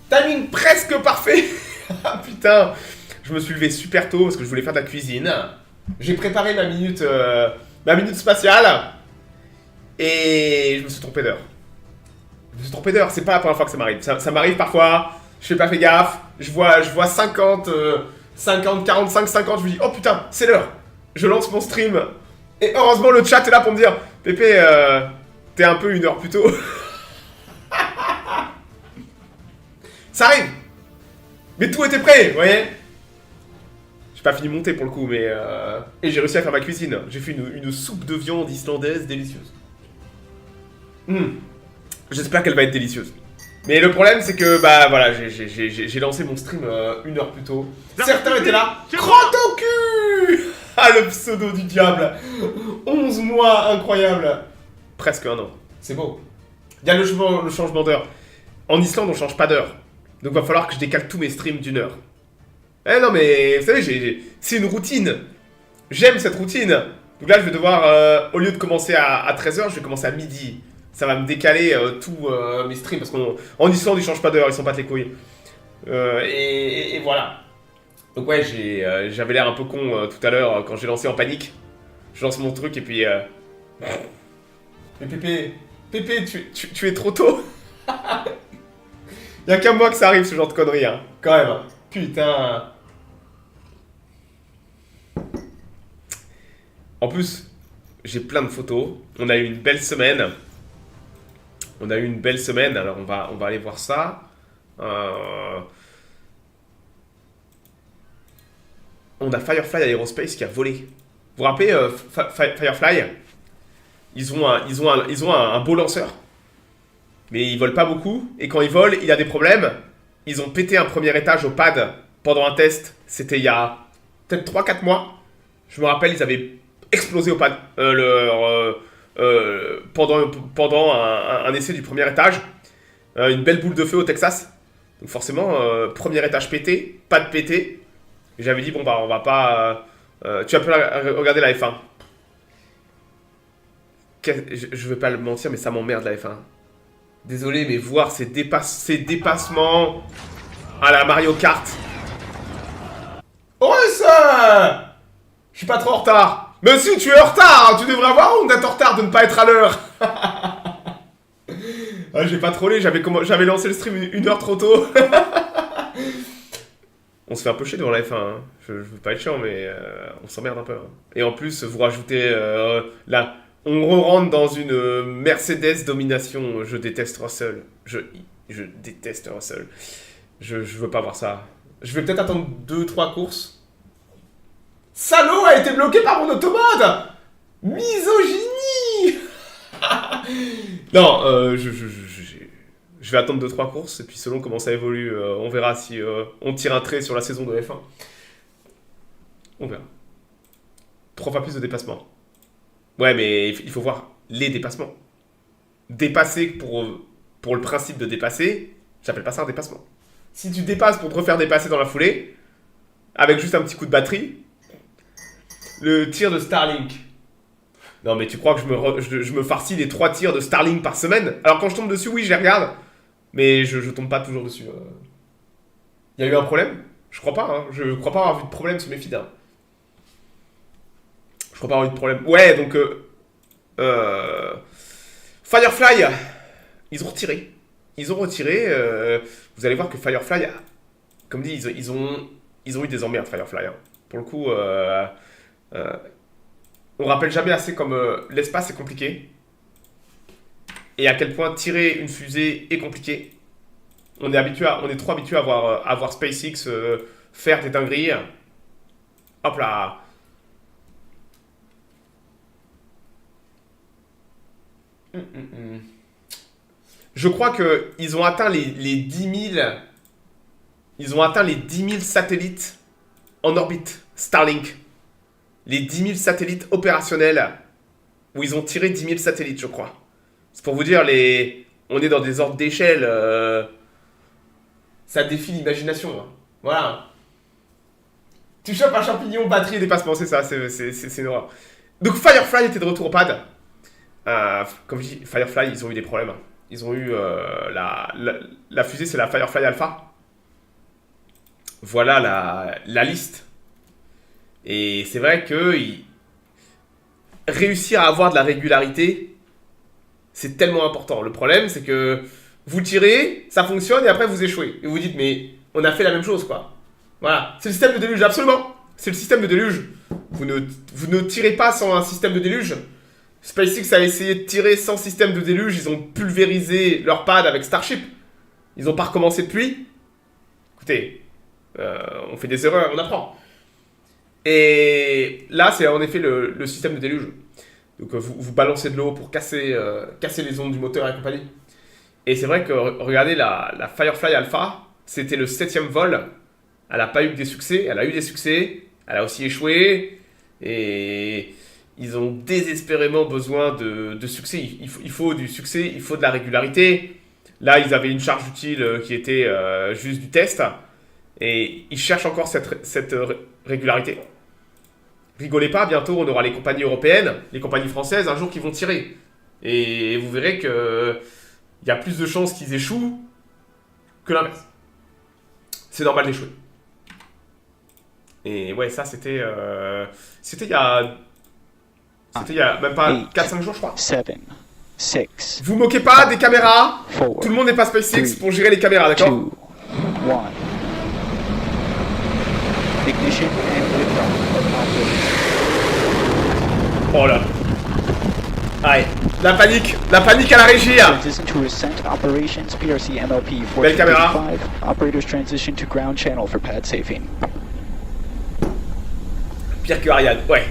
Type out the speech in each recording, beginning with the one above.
Timing presque parfait. Ah putain. Je me suis levé super tôt parce que je voulais faire de la cuisine. J'ai préparé ma minute spatiale. Et je me suis trompé d'heure. Je me suis trompé d'heure, c'est pas la première fois que ça m'arrive. Ça m'arrive parfois, je fais pas fait gaffe, je vois 50, 50, 45, 50, je me dis oh putain, c'est l'heure. Je lance mon stream. Et heureusement le chat est là pour me dire Pépé, t'es un peu une heure plus tôt. Ça arrive. Mais tout était prêt, vous voyez. J'ai pas fini de monter pour le coup, mais et j'ai réussi à faire ma cuisine. J'ai fait une soupe de viande islandaise délicieuse. J'espère qu'elle va être délicieuse. Mais le problème, c'est que, bah voilà, j'ai lancé mon stream une heure plus tôt. Certains étaient là. Crotte au cul. Ah, le pseudo du diable. 11 mois, incroyable. Presque un an. C'est beau. Il y a le changement d'heure. En Islande, on change pas d'heure. Donc va falloir que je décale tous mes streams d'une heure. Eh non, mais vous savez, c'est une routine. J'aime cette routine. Donc là, je vais devoir, au lieu de commencer à 13h, je vais commencer à midi. Ça va me décaler tous mes streams parce qu'en Islande ils changent pas d'heure, ils s'en battent les couilles. Et voilà. Donc ouais, j'avais l'air un peu con tout à l'heure quand j'ai lancé en panique. Je lance mon truc et puis... Mais Pépé, tu es trop tôt. Y'a qu'à moi que ça arrive ce genre de conneries, hein. Quand même. Putain. En plus, j'ai plein de photos. On a eu une belle semaine. Alors on va aller voir ça. On a Firefly Aerospace qui a volé. Vous vous rappelez Firefly? Ils ont un beau lanceur. Mais ils volent pas beaucoup. Et quand ils volent, il y a des problèmes. Ils ont pété un premier étage au pad pendant un test. C'était il y a peut-être 3-4 mois. Je me rappelle, ils avaient explosé au pad pendant un essai du premier étage. Une belle boule de feu au Texas. Donc forcément, premier étage pété, pas de pété. Et j'avais dit, bon bah on va pas... tu vas pas regarder la F1. Je veux pas le mentir, mais ça m'emmerde la F1. Désolé, mais voir ces dépassements à la Mario Kart. Oh ça, je suis pas trop en retard. Mais si, tu es en retard. Tu devrais avoir honte d'être en retard, de ne pas être à l'heure. Ah, j'ai pas trollé, j'avais lancé le stream une heure trop tôt. On se fait un peu chier devant la F1. Hein. Je veux pas être chiant, mais on s'emmerde un peu. Hein. Et en plus, vous rajoutez là... On re-rentre dans une Mercedes domination. Je déteste Russell. Je déteste Russell. Je veux pas voir ça. Je vais peut-être attendre 2-3 courses. Salaud a été bloqué par mon automode. Misogynie. Non, je vais attendre 2-3 courses. Et puis selon comment ça évolue, on verra si on tire un trait sur la saison de F1. On verra. 3 fois plus de dépassement. Ouais, mais il faut voir les dépassements. Dépasser pour le principe de dépasser, j'appelle pas ça un dépassement. Si tu dépasses pour te refaire dépasser dans la foulée, avec juste un petit coup de batterie, le tir de Starlink. Non, mais tu crois que je me farcis les 3 tirs de Starlink par semaine? Alors quand je tombe dessus, oui, je les regarde, mais je tombe pas toujours dessus. Il y a eu un problème? Je crois pas, hein. Je crois pas avoir vu de problème sur mes feeds. Hein. Je crois pas avoir eu de problème. Ouais, donc... Firefly, ils ont retiré. Vous allez voir que Firefly, comme dit, ils ont eu des emmerdes, Firefly. Hein. Pour le coup, on rappelle jamais assez comme l'espace est compliqué. Et à quel point tirer une fusée est compliqué. On est trop habitué à voir SpaceX faire des dingueries. Hop là. Je crois qu'ils ont atteint les 10 000. Ils ont atteint les 10 000 satellites en orbite. Starlink. Les 10 000 satellites opérationnels. Où ils ont tiré 10 000 satellites, je crois. C'est pour vous dire, on est dans des ordres d'échelle. Ça défie l'imagination. Hein. Voilà. Tu chopes un champignon, batterie et dépassement, c'est ça. C'est une horreur. Donc Firefly était de retour au pad. Comme je dis, Firefly, ils ont eu des problèmes. Ils ont eu la fusée, c'est la Firefly Alpha. Voilà la liste. Et c'est vrai que réussir à avoir de la régularité, c'est tellement important. Le problème, c'est que vous tirez, ça fonctionne, et après vous échouez. Et vous dites, mais on a fait la même chose, quoi. Voilà, c'est le système de déluge, absolument. C'est le système de déluge. Vous ne tirez pas sans un système de déluge. SpaceX a essayé de tirer sans système de déluge, ils ont pulvérisé leur pad avec Starship. Ils n'ont pas recommencé depuis. Écoutez, on fait des erreurs, on apprend. Et là, c'est en effet le système de déluge. Donc vous balancez de l'eau pour casser les ondes du moteur et compagnie. Et c'est vrai que, regardez, la Firefly Alpha, c'était le 7e vol. Elle n'a pas eu que des succès, elle a eu des succès, elle a aussi échoué. Et ils ont désespérément besoin de succès. Il faut du succès, il faut de la régularité. Là, ils avaient une charge utile qui était juste du test. Et ils cherchent encore cette régularité. Rigolez pas, bientôt on aura les compagnies européennes, les compagnies françaises, un jour qui vont tirer. Et vous verrez que il y a plus de chances qu'ils échouent que l'inverse. C'est normal d'échouer. Et ouais, ça c'était il y a même pas 4-5 jours, je crois. 7, 6. Vous moquez pas des caméras. 4, Tout le monde n'est pas SpaceX pour gérer les caméras, d'accord? 2, 1. Ignition and liftoff. Oh là. Allez, la panique à la régie. Transition to ascent operations, PRC MLP Belle caméra. 1455. Operators transition to ground channel for pad safing. Pire que Ariane, ouais.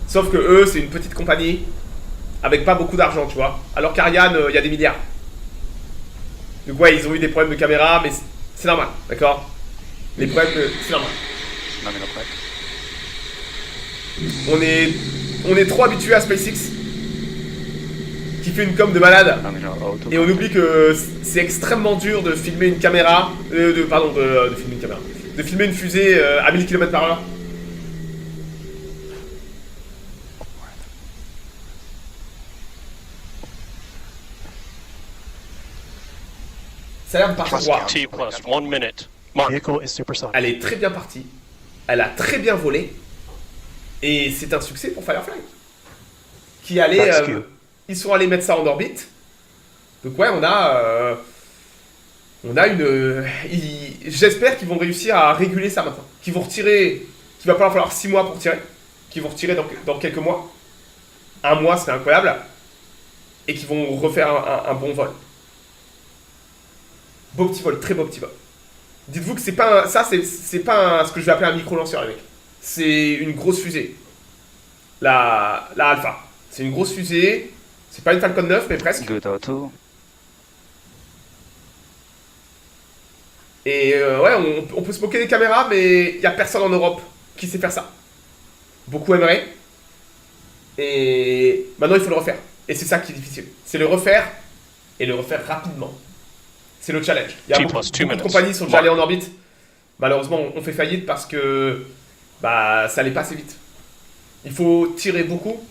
Sauf que eux, c'est une petite compagnie avec pas beaucoup d'argent, tu vois. Alors qu'Ariane, il y a des milliards. Donc ouais, ils ont eu des problèmes de caméra, mais c'est normal, d'accord? Les problèmes, c'est normal. On est trop habitué à SpaceX qui fait une com de malade et on oublie que c'est extrêmement dur de filmer une caméra, de filmer une caméra, de filmer une fusée à 1000 km/h. Ça a l'air de partir droit. T plus 1 minute. Vehicle is supersonic. Elle est très bien partie, elle a très bien volé et c'est un succès pour Firefly qui allait ils sont allés mettre ça en orbite. Donc ouais, on a une j'espère qu'ils vont réussir à réguler ça maintenant, qu'ils vont retirer, qu'il va pas falloir 6 mois pour tirer, qu'ils vont retirer dans quelques mois. Un mois c'est incroyable et qu'ils vont refaire un bon vol. Beau petit vol, très beau petit vol. Dites-vous que c'est pas c'est pas ce que je vais appeler un micro-lanceur, les mecs. C'est une grosse fusée. La Alpha. C'est une grosse fusée. C'est pas une Falcon 9, mais presque. Good auto. Et ouais, on peut se moquer des caméras, mais il y a personne en Europe qui sait faire ça. Beaucoup aimeraient. Et maintenant, il faut le refaire. Et c'est ça qui est difficile. C'est le refaire et le refaire rapidement. C'est le challenge. Il y a beaucoup de compagnies qui sont déjà allées en orbite. Malheureusement, on fait faillite parce que ça allait pas assez vite. Il faut tirer beaucoup.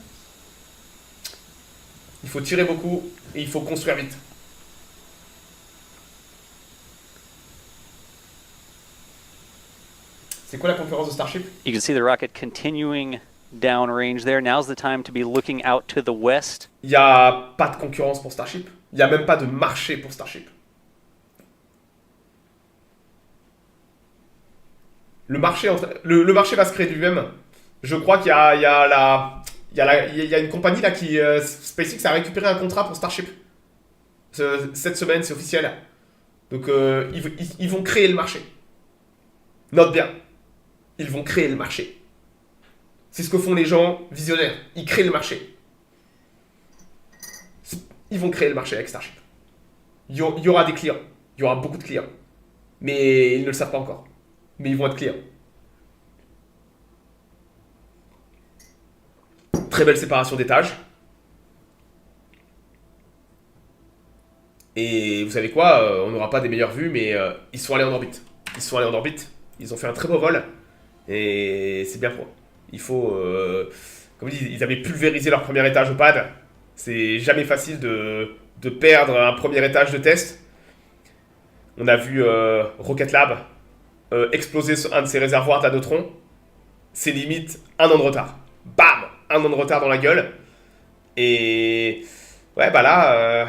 Il faut tirer beaucoup et il faut construire vite. C'est quoi la concurrence de Starship? You can see the rocket continuing downrange there. Now's the time to be looking out to the west. Il n'y a pas de concurrence pour Starship. Il n'y a même pas de marché pour Starship. Le marché va se créer de lui-même. Je crois qu'il y a une compagnie là qui SpaceX a récupéré un contrat pour Starship. Cette semaine, c'est officiel. Donc ils vont créer le marché. Note bien. Ils vont créer le marché. C'est ce que font les gens visionnaires. Ils créent le marché. Ils vont créer le marché avec Starship. Il y aura des clients. Il y aura beaucoup de clients. Mais ils ne le savent pas encore. Mais ils vont être clients. Très belle séparation d'étages. Et vous savez quoi, on n'aura pas des meilleures vues, mais ils sont allés en orbite. Ils ont fait un très beau vol. Et c'est bien pour eux. Il faut... comme je dis, ils avaient pulvérisé leur premier étage au pad. C'est jamais facile de de perdre un premier étage de test. On a vu Rocket Lab exploser un de ses réservoirs à neutrons. C'est limite un an de retard. Bam! Un an de retard dans la gueule. Et ouais, bah là,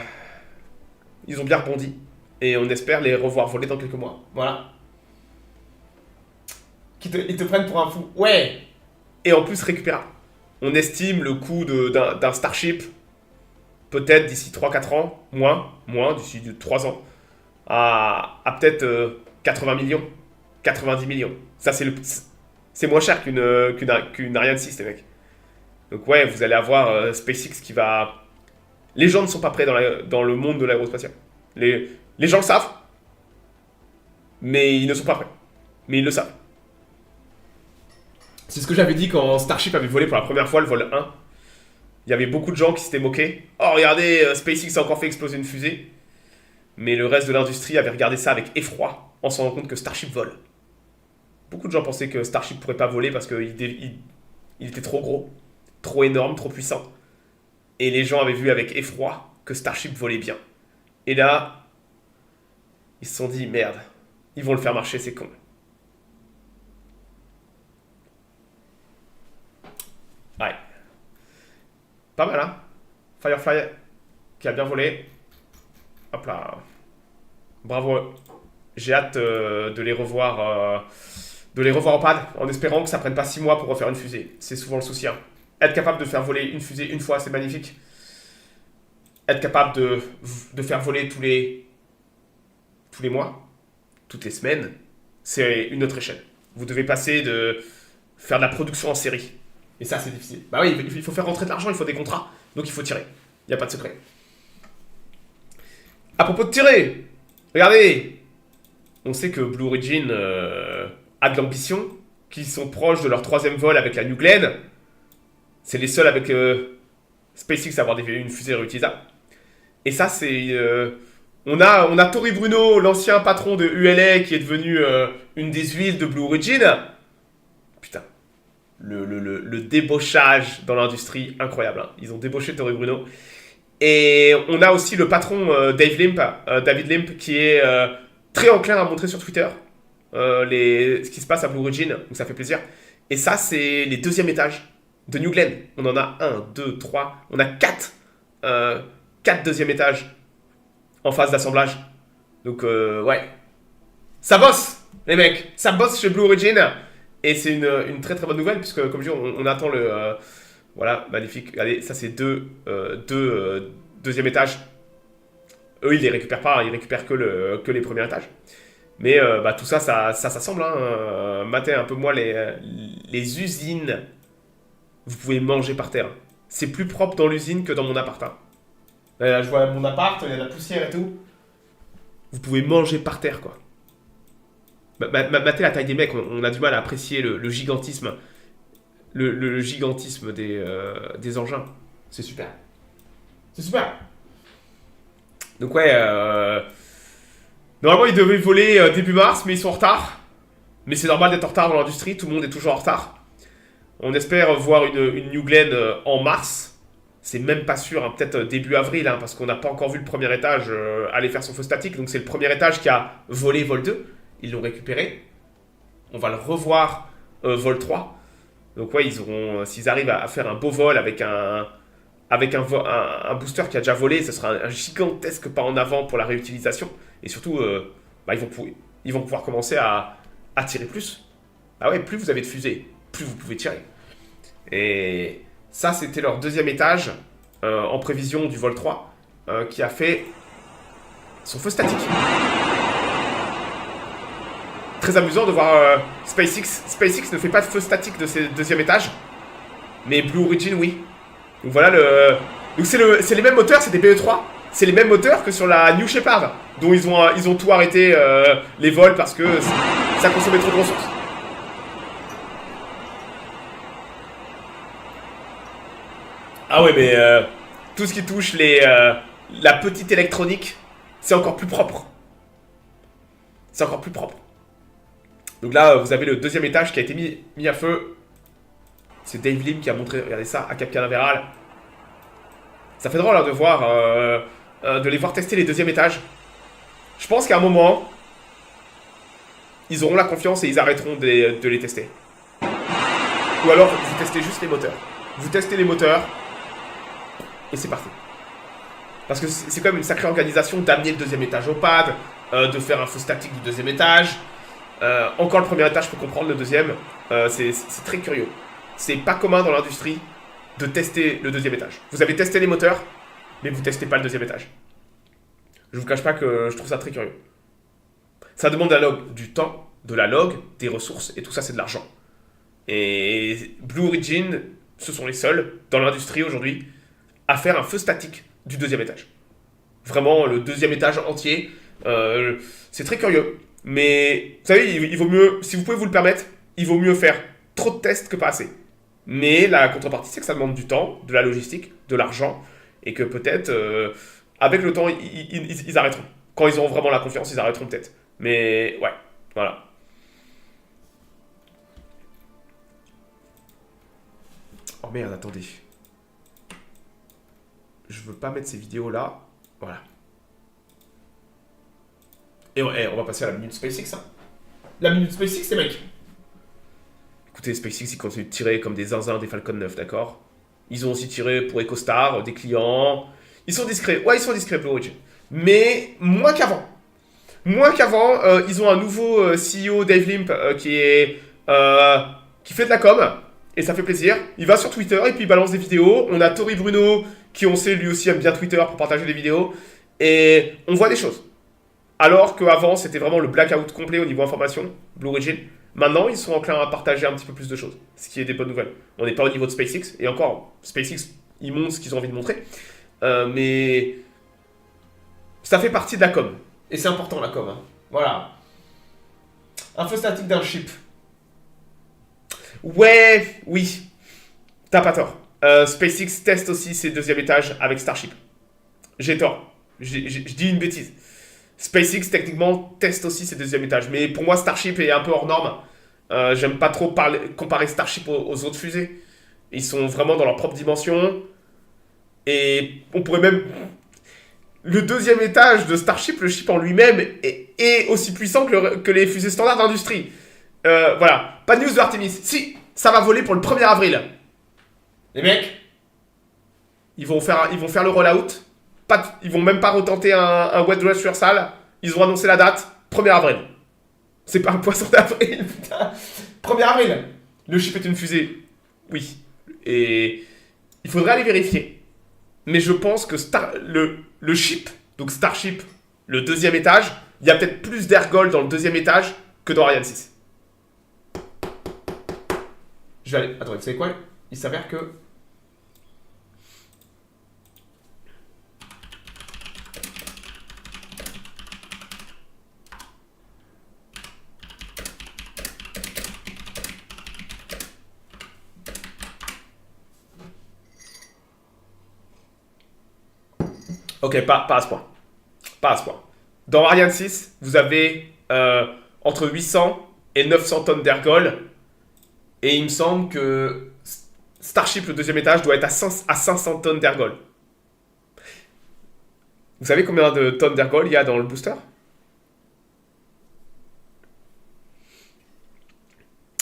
ils ont bien rebondi. Et on espère les revoir voler dans quelques mois. Voilà. Ils te prennent pour un fou. Ouais! Et en plus récupérable. On estime le coût d'un Starship, peut-être d'ici 3-4 ans, moins d'ici 3 ans, à peut-être 80 millions, 90 millions. Ça, c'est moins cher qu'une Ariane 6, les mecs. Donc ouais, vous allez avoir SpaceX qui va... Les gens ne sont pas prêts dans le monde de l'aérospatial. Les gens le savent, mais ils ne sont pas prêts. Mais ils le savent. C'est ce que j'avais dit quand Starship avait volé pour la première fois le vol 1. Il y avait beaucoup de gens qui s'étaient moqués. Oh, regardez, SpaceX a encore fait exploser une fusée. Mais le reste de l'industrie avait regardé ça avec effroi en se rendant compte que Starship vole. Beaucoup de gens pensaient que Starship pourrait pas voler parce qu'il était trop gros, trop énorme, trop puissant. Et les gens avaient vu avec effroi que Starship volait bien. Et là, ils se sont dit, merde, ils vont le faire marcher, c'est con. Ouais. Pas mal, hein. Firefly qui a bien volé. Hop là. Bravo. J'ai hâte de les revoir en pad, en espérant que ça prenne pas 6 mois pour refaire une fusée. C'est souvent le souci, hein. Être capable de faire voler une fusée une fois, c'est magnifique. Être capable de faire voler tous les mois, toutes les semaines, c'est une autre échelle. Vous devez passer de faire de la production en série. Et ça, c'est difficile. Bah oui, il faut faire rentrer de l'argent, il faut des contrats. Donc il faut tirer. Il n'y a pas de secret. À propos de tirer, regardez. On sait que Blue Origin a de l'ambition, qu'ils sont proches de leur 3e vol avec la New Glenn. C'est les seuls avec SpaceX à avoir une fusée réutilisable. Et ça, c'est... on a Tory Bruno, l'ancien patron de ULA, qui est devenu une des huiles de Blue Origin. Putain. Le débauchage dans l'industrie, incroyable. Hein. Ils ont débauché Tory Bruno. Et on a aussi le patron David Limp, qui est très enclin à montrer sur Twitter ce qui se passe à Blue Origin. Donc ça fait plaisir. Et ça, c'est les 2e étages de New Glenn. On en a 1, 2, 3. On a 4 2e étages en phase d'assemblage. Donc, ouais. Ça bosse, les mecs. Ça bosse chez Blue Origin. Et c'est une très très bonne nouvelle, puisque, comme je dis, on attend le... voilà, magnifique. Allez, ça c'est 2e étage. Eux, ils les récupèrent pas. Ils récupèrent que les premiers étages. Mais bah, tout ça, ça s'assemble. Hein. Matez un peu moi les usines. Vous pouvez manger par terre. C'est plus propre dans l'usine que dans mon appart. Hein. Là, je vois mon appart, il y a de la poussière et tout. Vous pouvez manger par terre, quoi. Matez la taille des mecs, on a du mal à apprécier le gigantisme. Le gigantisme des engins. C'est super. C'est super. Donc ouais, normalement ils devaient voler début mars, mais ils sont en retard. Mais c'est normal d'être en retard dans l'industrie, tout le monde est toujours en retard. On espère voir une New Glenn en mars. C'est même pas sûr, hein, peut-être début avril, hein, parce qu'on n'a pas encore vu le premier étage aller faire son feu statique. Donc c'est le premier étage qui a volé vol 2. Ils l'ont récupéré. On va le revoir vol 3. Donc ouais, s'ils arrivent à faire un beau vol avec un booster qui a déjà volé, ce sera un gigantesque pas en avant pour la réutilisation. Et surtout, bah, ils vont pouvoir commencer à tirer plus. Ah ouais, plus vous avez de fusées, plus vous pouvez tirer. Et ça, c'était leur 2e étage en prévision du vol 3 qui a fait son feu statique. Très amusant de voir SpaceX. SpaceX ne fait pas de feu statique de ses 2e étages, mais Blue Origin, oui. Donc voilà donc c'est les mêmes moteurs, c'est des BE3. C'est les mêmes moteurs que sur la New Shepard, dont ils ont tout arrêté les vols parce que ça consommait trop de ressources. Ah ouais, mais tout ce qui touche la petite électronique, c'est encore plus propre. C'est encore plus propre. Donc là, vous avez le 2e étage qui a été mis à feu. C'est Dave Lim qui a montré, regardez ça, à Cap Canaveral. Ça fait drôle hein, de voir de les voir tester les deuxièmes étages. Je pense qu'à un moment, ils auront la confiance et ils arrêteront de les tester. Ou alors, vous testez juste les moteurs. Vous testez les moteurs, et c'est parti. Parce que c'est quand même une sacrée organisation d'amener le deuxième étage au pad, de faire un feu statique du deuxième étage. Encore le premier étage, je peux comprendre le deuxième. C'est très curieux. C'est pas commun dans l'industrie de tester le deuxième étage. Vous avez testé les moteurs, mais vous testez pas le deuxième étage. Je vous cache pas que je trouve ça très curieux. Ça demande du temps, de la log, des ressources, et tout ça c'est de l'argent. Et Blue Origin, ce sont les seuls dans l'industrie aujourd'hui à faire un feu statique du deuxième étage. Vraiment, le deuxième étage entier, c'est très curieux. Mais, vous savez, il vaut mieux, si vous pouvez vous le permettre, il vaut mieux faire trop de tests que pas assez. Mais la contrepartie, c'est que ça demande du temps, de la logistique, de l'argent, et que peut-être, avec le temps, ils arrêteront. Quand ils auront vraiment la confiance, ils arrêteront peut-être. Mais, ouais, voilà. Oh merde, attendez. Je veux pas mettre ces vidéos là. Voilà. Et on va passer à la minute SpaceX. Hein. La minute SpaceX, les mecs. Écoutez, SpaceX, ils continuent de tirer comme des zinzins des Falcon 9, d'accord? Ils ont aussi tiré pour EcoStar, des clients. Ils sont discrets. Ouais, ils sont discrets, Blue Origin. Mais moins qu'avant. Moins qu'avant, ils ont un nouveau CEO, Dave Limp, qui fait de la com. Et ça fait plaisir. Il va sur Twitter et puis il balance des vidéos. On a Tori Bruno, qui on sait lui aussi aime bien Twitter pour partager des vidéos. Et on voit des choses. Alors qu'avant, c'était vraiment le blackout complet au niveau information, Blue Origin. Maintenant, ils sont enclins à partager un petit peu plus de choses. Ce qui est des bonnes nouvelles. On n'est pas au niveau de SpaceX. Et encore, SpaceX, ils montrent ce qu'ils ont envie de montrer. Mais ça fait partie de la com. Et c'est important, la com. Hein. Voilà. Un feu statique d'un ship. Ouais, oui. T'as pas tort. SpaceX teste aussi ses deuxièmes étages avec Starship. J'ai tort. Je dis une bêtise. SpaceX, techniquement, teste aussi ses deuxièmes étages. Mais pour moi, Starship est un peu hors norme. J'aime pas trop comparer Starship aux autres fusées. Ils sont vraiment dans leur propre dimension. Et on pourrait même... Le deuxième étage de Starship, le ship en lui-même, est aussi puissant que les fusées standards d'industrie. Voilà. Pas de news de Artemis. Si, ça va voler pour le 1er avril. Les mecs, ils vont faire le rollout. Ils vont même pas retenter un wet dress rehearsal. Ils ont annoncé la date, 1er avril. C'est pas un poisson d'avril, putain. 1er avril. Le ship est une fusée. Oui. Et il faudrait aller vérifier. Mais je pense que le ship, donc Starship, le deuxième étage, il y a peut-être plus d'ergols dans le deuxième étage que dans Ariane 6. Je vais aller... Attends, vous savez quoi? Il s'avère que... Ok, pas à ce point. Pas à ce point. Dans Ariane 6, vous avez entre 800 et 900 tonnes d'ergol. Et il me semble que Starship, le deuxième étage, doit être à 500 tonnes d'ergol. Vous savez combien de tonnes d'ergol il y a dans le booster?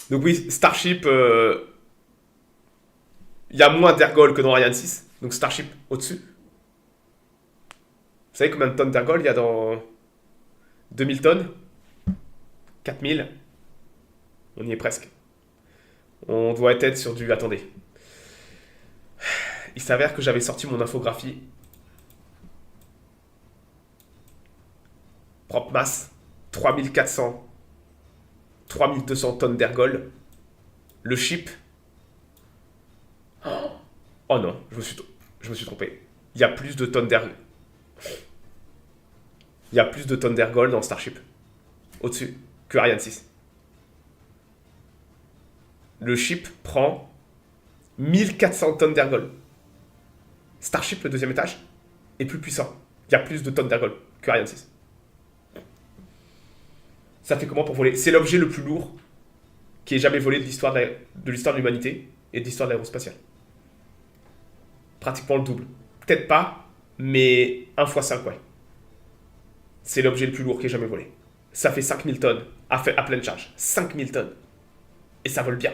Donc oui, Starship, il y a moins d'ergol que dans Ariane 6. Donc Starship au-dessus. Vous savez combien de tonnes d'ergol il y a dans 2000 tonnes? 4000. On y est presque. On doit être sur du... Attendez. Il s'avère que j'avais sorti mon infographie. Propre masse. 3400. 3200 tonnes d'ergol. Le ship. Oh non, je me suis trompé. Il y a plus de tonnes d'ergol. Il y a plus de tonnes d'ergol dans Starship. Au-dessus que Ariane 6. Le ship prend 1400 tonnes d'ergol. Starship, le deuxième étage, est plus puissant. Il y a plus de tonnes d'ergol que Ariane 6. Ça fait comment pour voler? C'est l'objet le plus lourd qui ait jamais volé de l'histoire de l'humanité et de l'histoire de l'aérospatiale. Pratiquement le double. Peut-être pas, mais 1 x 5, ouais. C'est l'objet le plus lourd qui ait jamais volé. Ça fait 5000 tonnes à pleine charge. 5000 tonnes. Et ça vole bien.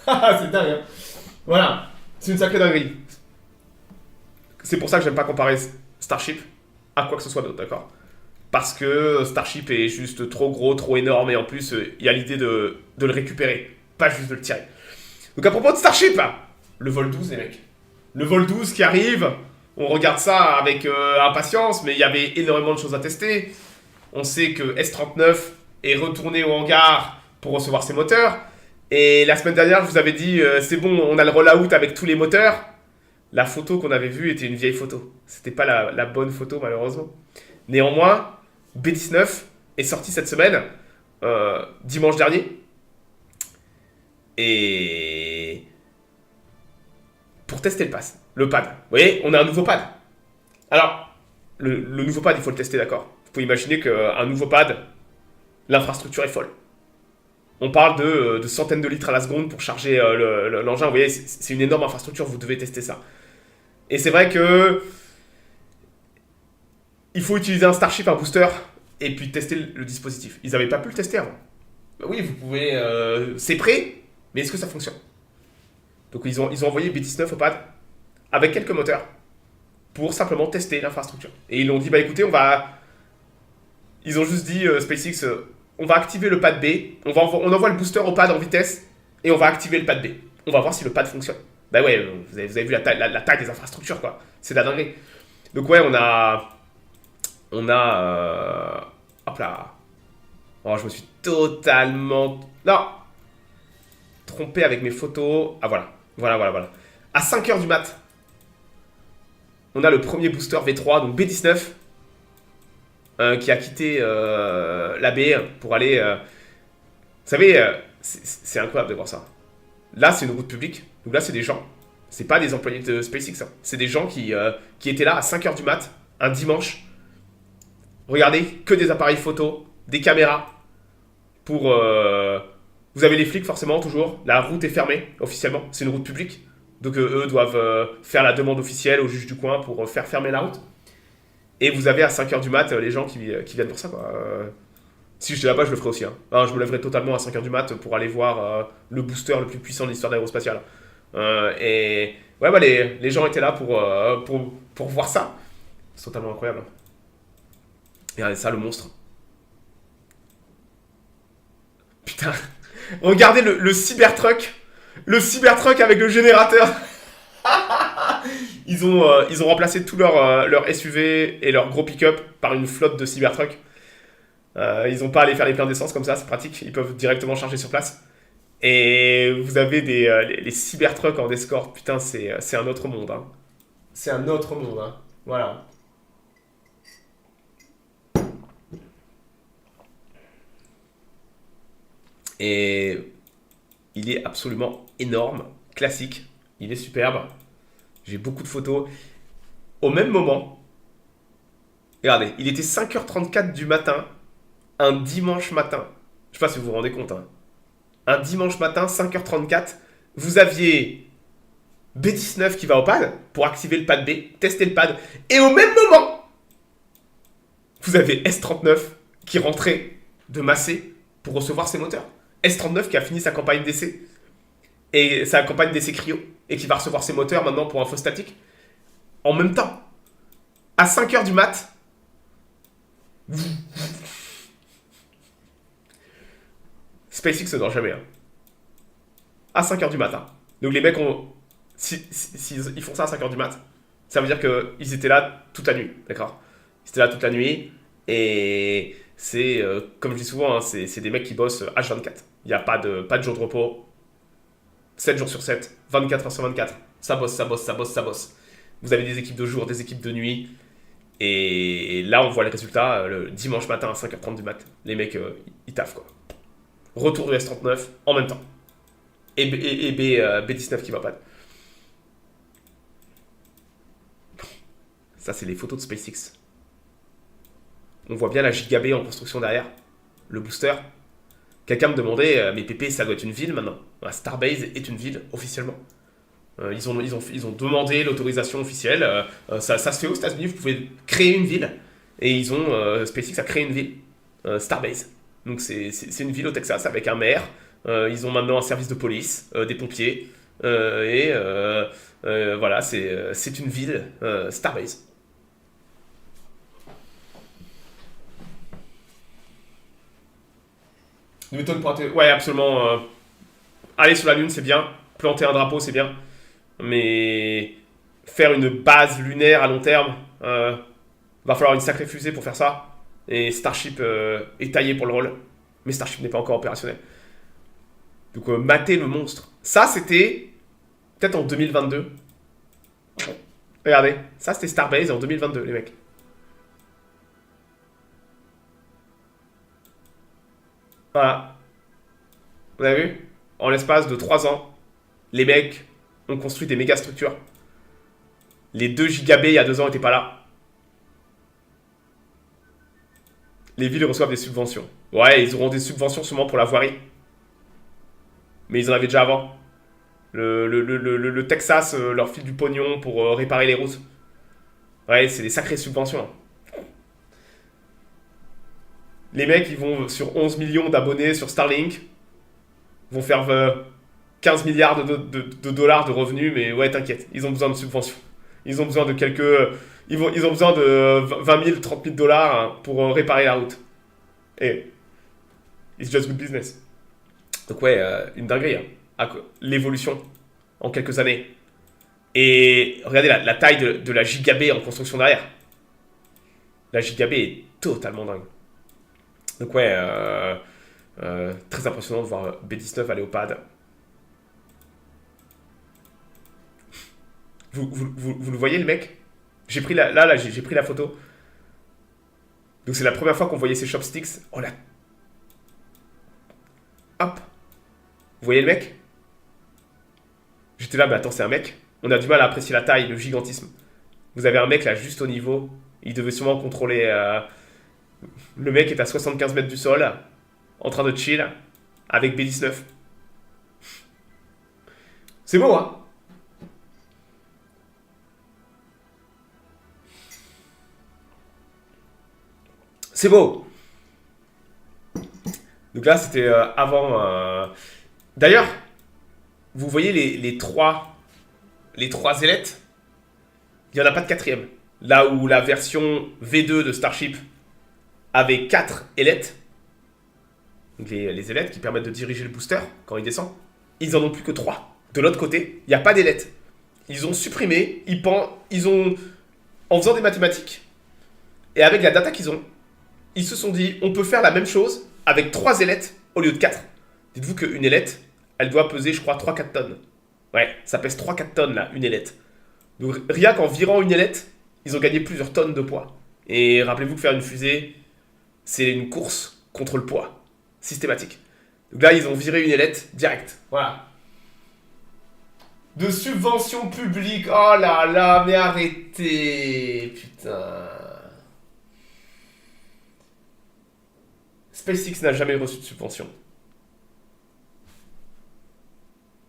C'est dingue, hein. Voilà. C'est une sacrée dinguerie. C'est pour ça que j'aime pas comparer Starship à quoi que ce soit d'autre, d'accord? Parce que Starship est juste trop gros, trop énorme, et en plus, il y a l'idée de le récupérer, pas juste de le tirer. Donc à propos de Starship, le vol 12, les mecs. Le vol 12 qui arrive, on regarde ça avec impatience, mais il y avait énormément de choses à tester. On sait que S-39 est retourné au hangar pour recevoir ses moteurs. Et la semaine dernière, je vous avais dit, c'est bon, on a le roll-out avec tous les moteurs. La photo qu'on avait vue était une vieille photo. C'était pas la bonne photo, malheureusement. Néanmoins, B-19 est sorti cette semaine, dimanche dernier. Et pour tester le pad. Vous voyez, on a un nouveau pad. Alors, le nouveau pad, il faut le tester, d'accord? Vous pouvez imaginer qu'un nouveau pad, l'infrastructure est folle. On parle de centaines de litres à la seconde pour charger l'engin. Vous voyez, c'est une énorme infrastructure, vous devez tester ça. Et c'est vrai que il faut utiliser un Starship, un booster, et puis tester le dispositif. Ils n'avaient pas pu le tester avant. Ben oui, vous pouvez... c'est prêt, mais est-ce que ça fonctionne? Donc ils ont envoyé B-19 au pad avec quelques moteurs pour simplement tester l'infrastructure. Et ils l'ont dit, bah écoutez, ils ont juste dit, SpaceX, on va activer le pad B, on envoie le booster au pad en vitesse, et on va activer le pad B. On va voir si le pad fonctionne. Bah ouais, vous avez vu la taille des infrastructures, quoi. C'est de la dinguerie. Donc ouais, on a hop là. Oh, je me suis totalement... Non, trompé avec mes photos. Ah voilà. Voilà. À 5h du mat, on a le premier booster V3, donc B-19, qui a quitté la baie pour aller... Vous savez, c'est incroyable de voir ça. Là, c'est une route publique. Donc là, c'est des gens. C'est pas des employés de SpaceX. Hein. C'est des gens qui étaient là à 5h du mat, un dimanche. Regardez, que des appareils photo, des caméras. Pour... Vous avez les flics, forcément, toujours. La route est fermée, officiellement. C'est une route publique. Donc eux doivent faire la demande officielle au juge du coin pour faire fermer la route. Et vous avez à 5h du mat les gens qui viennent pour ça, quoi. Si j'étais là-bas, je le ferais aussi. Hein. Alors, je me lèverais totalement à 5h du mat pour aller voir le booster le plus puissant de l'histoire de l'aérospatiale. Et ouais, bah, les gens étaient là pour voir ça. C'est totalement incroyable. Et regardez ça, le monstre. Putain. Regardez le Cybertruck. Le Cybertruck avec le générateur. Ils ont remplacé tout leur SUV et leur gros pick-up par une flotte de Cybertruck. Ils n'ont pas à aller faire les pleins d'essence comme ça, c'est pratique. Ils peuvent directement charger sur place. Et vous avez les Cybertrucks en escorte. Putain, c'est un autre monde. Hein. C'est un autre monde. Hein. Voilà. Et il est absolument énorme, classique. Il est superbe. J'ai beaucoup de photos. Au même moment, regardez, il était 5h34 du matin, un dimanche matin. Je sais pas si vous vous rendez compte. Hein. Un dimanche matin, 5h34, vous aviez B-19 qui va au pad pour activer le pad B, tester le pad. Et au même moment, vous avez S-39 qui rentrait de Massé pour recevoir ses moteurs. S-39 qui a fini sa campagne d'essai. Et sa campagne d'essai cryo. Et qui va recevoir ses moteurs maintenant pour info statique. En même temps. À 5h du mat. SpaceX ne dort jamais. Hein. À 5h du matin. Donc les mecs ont... ils font ça à 5h du mat, ça veut dire qu'ils étaient là toute la nuit. D'accord? Ils étaient là toute la nuit. Et c'est, comme je dis souvent, hein, c'est des mecs qui bossent H24. Il n'y a pas de jour de repos. 7 jours sur 7, 24 heures sur 24. Ça bosse. Vous avez des équipes de jour, des équipes de nuit. Et là, on voit les résultats le dimanche matin à 5h30 du mat. Les mecs, ils taffent, quoi. Retour de S-39 en même temps. Et B-19 qui va pas. Ça, c'est les photos de SpaceX. On voit bien la Giga B en construction derrière. Le booster. Quelqu'un me demandait, mais Pépé, ça doit être une ville maintenant. Starbase est une ville, officiellement. Ils ont demandé l'autorisation officielle. Ça se fait aux États-Unis, vous pouvez créer une ville. Et SpaceX a créé une ville, Starbase. Donc c'est une ville au Texas avec un maire. Ils ont maintenant un service de police, des pompiers. Voilà, c'est une ville, Starbase. Newton pour ouais, absolument. Aller sur la Lune, c'est bien. Planter un drapeau, c'est bien. Mais faire une base lunaire à long terme, va falloir une sacrée fusée pour faire ça. Et Starship est taillé pour le rôle. Mais Starship n'est pas encore opérationnel. Donc mater le monstre. Ça, c'était peut-être en 2022. Regardez, ça c'était Starbase en 2022, les mecs. Voilà. Vous avez vu? En l'espace de 3 ans, les mecs ont construit des méga structures. Les 2 gigabits il y a 2 ans n'étaient pas là. Les villes reçoivent des subventions. Ouais, ils auront des subventions sûrement pour la voirie. Mais ils en avaient déjà avant. Le Texas leur file du pognon pour réparer les routes. Ouais, c'est des sacrées subventions. Les mecs, ils vont sur 11 millions d'abonnés sur Starlink. Vont faire 15 milliards de dollars de revenus, mais ouais, t'inquiète, ils ont besoin de subventions. Ils ont besoin de ils ont besoin de 20 000, 30 000 dollars pour réparer la route. Et it's just good business. Donc ouais, une dinguerie, hein. L'évolution en quelques années. Et regardez la taille de la gigabit en construction derrière. La gigabit est totalement dingue. Donc ouais, très impressionnant de voir B-19 aller au pad. Vous le voyez, le mec? J'ai pris j'ai pris la photo. Donc c'est la première fois qu'on voyait ces chopsticks. Oh là. Hop. Vous voyez le mec? J'étais là, mais attends, c'est un mec. On a du mal à apprécier la taille, le gigantisme. Vous avez un mec là juste au niveau. Il devait sûrement contrôler... Le mec est à 75 mètres du sol, en train de chill, avec B-19. C'est beau, hein? C'est beau. Donc là, c'était avant... D'ailleurs, vous voyez les trois ailettes? Il n'y en a pas de quatrième. Là où la version V2 de Starship avait 4 ailettes, donc les ailettes qui permettent de diriger le booster quand il descend, ils en ont plus que 3. De l'autre côté, il n'y a pas d'ailettes. Ils ont supprimé, en faisant des mathématiques, et avec la data qu'ils ont, ils se sont dit, on peut faire la même chose avec 3 ailettes au lieu de 4. Dites-vous qu'une ailette, elle doit peser, je crois, 3-4 tonnes. Ouais, ça pèse 3-4 tonnes, là, une ailette. Donc rien qu'en virant une ailette, ils ont gagné plusieurs tonnes de poids. Et rappelez-vous que faire une fusée, c'est une course contre le poids. Systématique. Donc là, ils ont viré une ailette direct. Voilà. De subventions publiques. Oh là là, mais arrêtez. Putain. SpaceX n'a jamais reçu de subvention.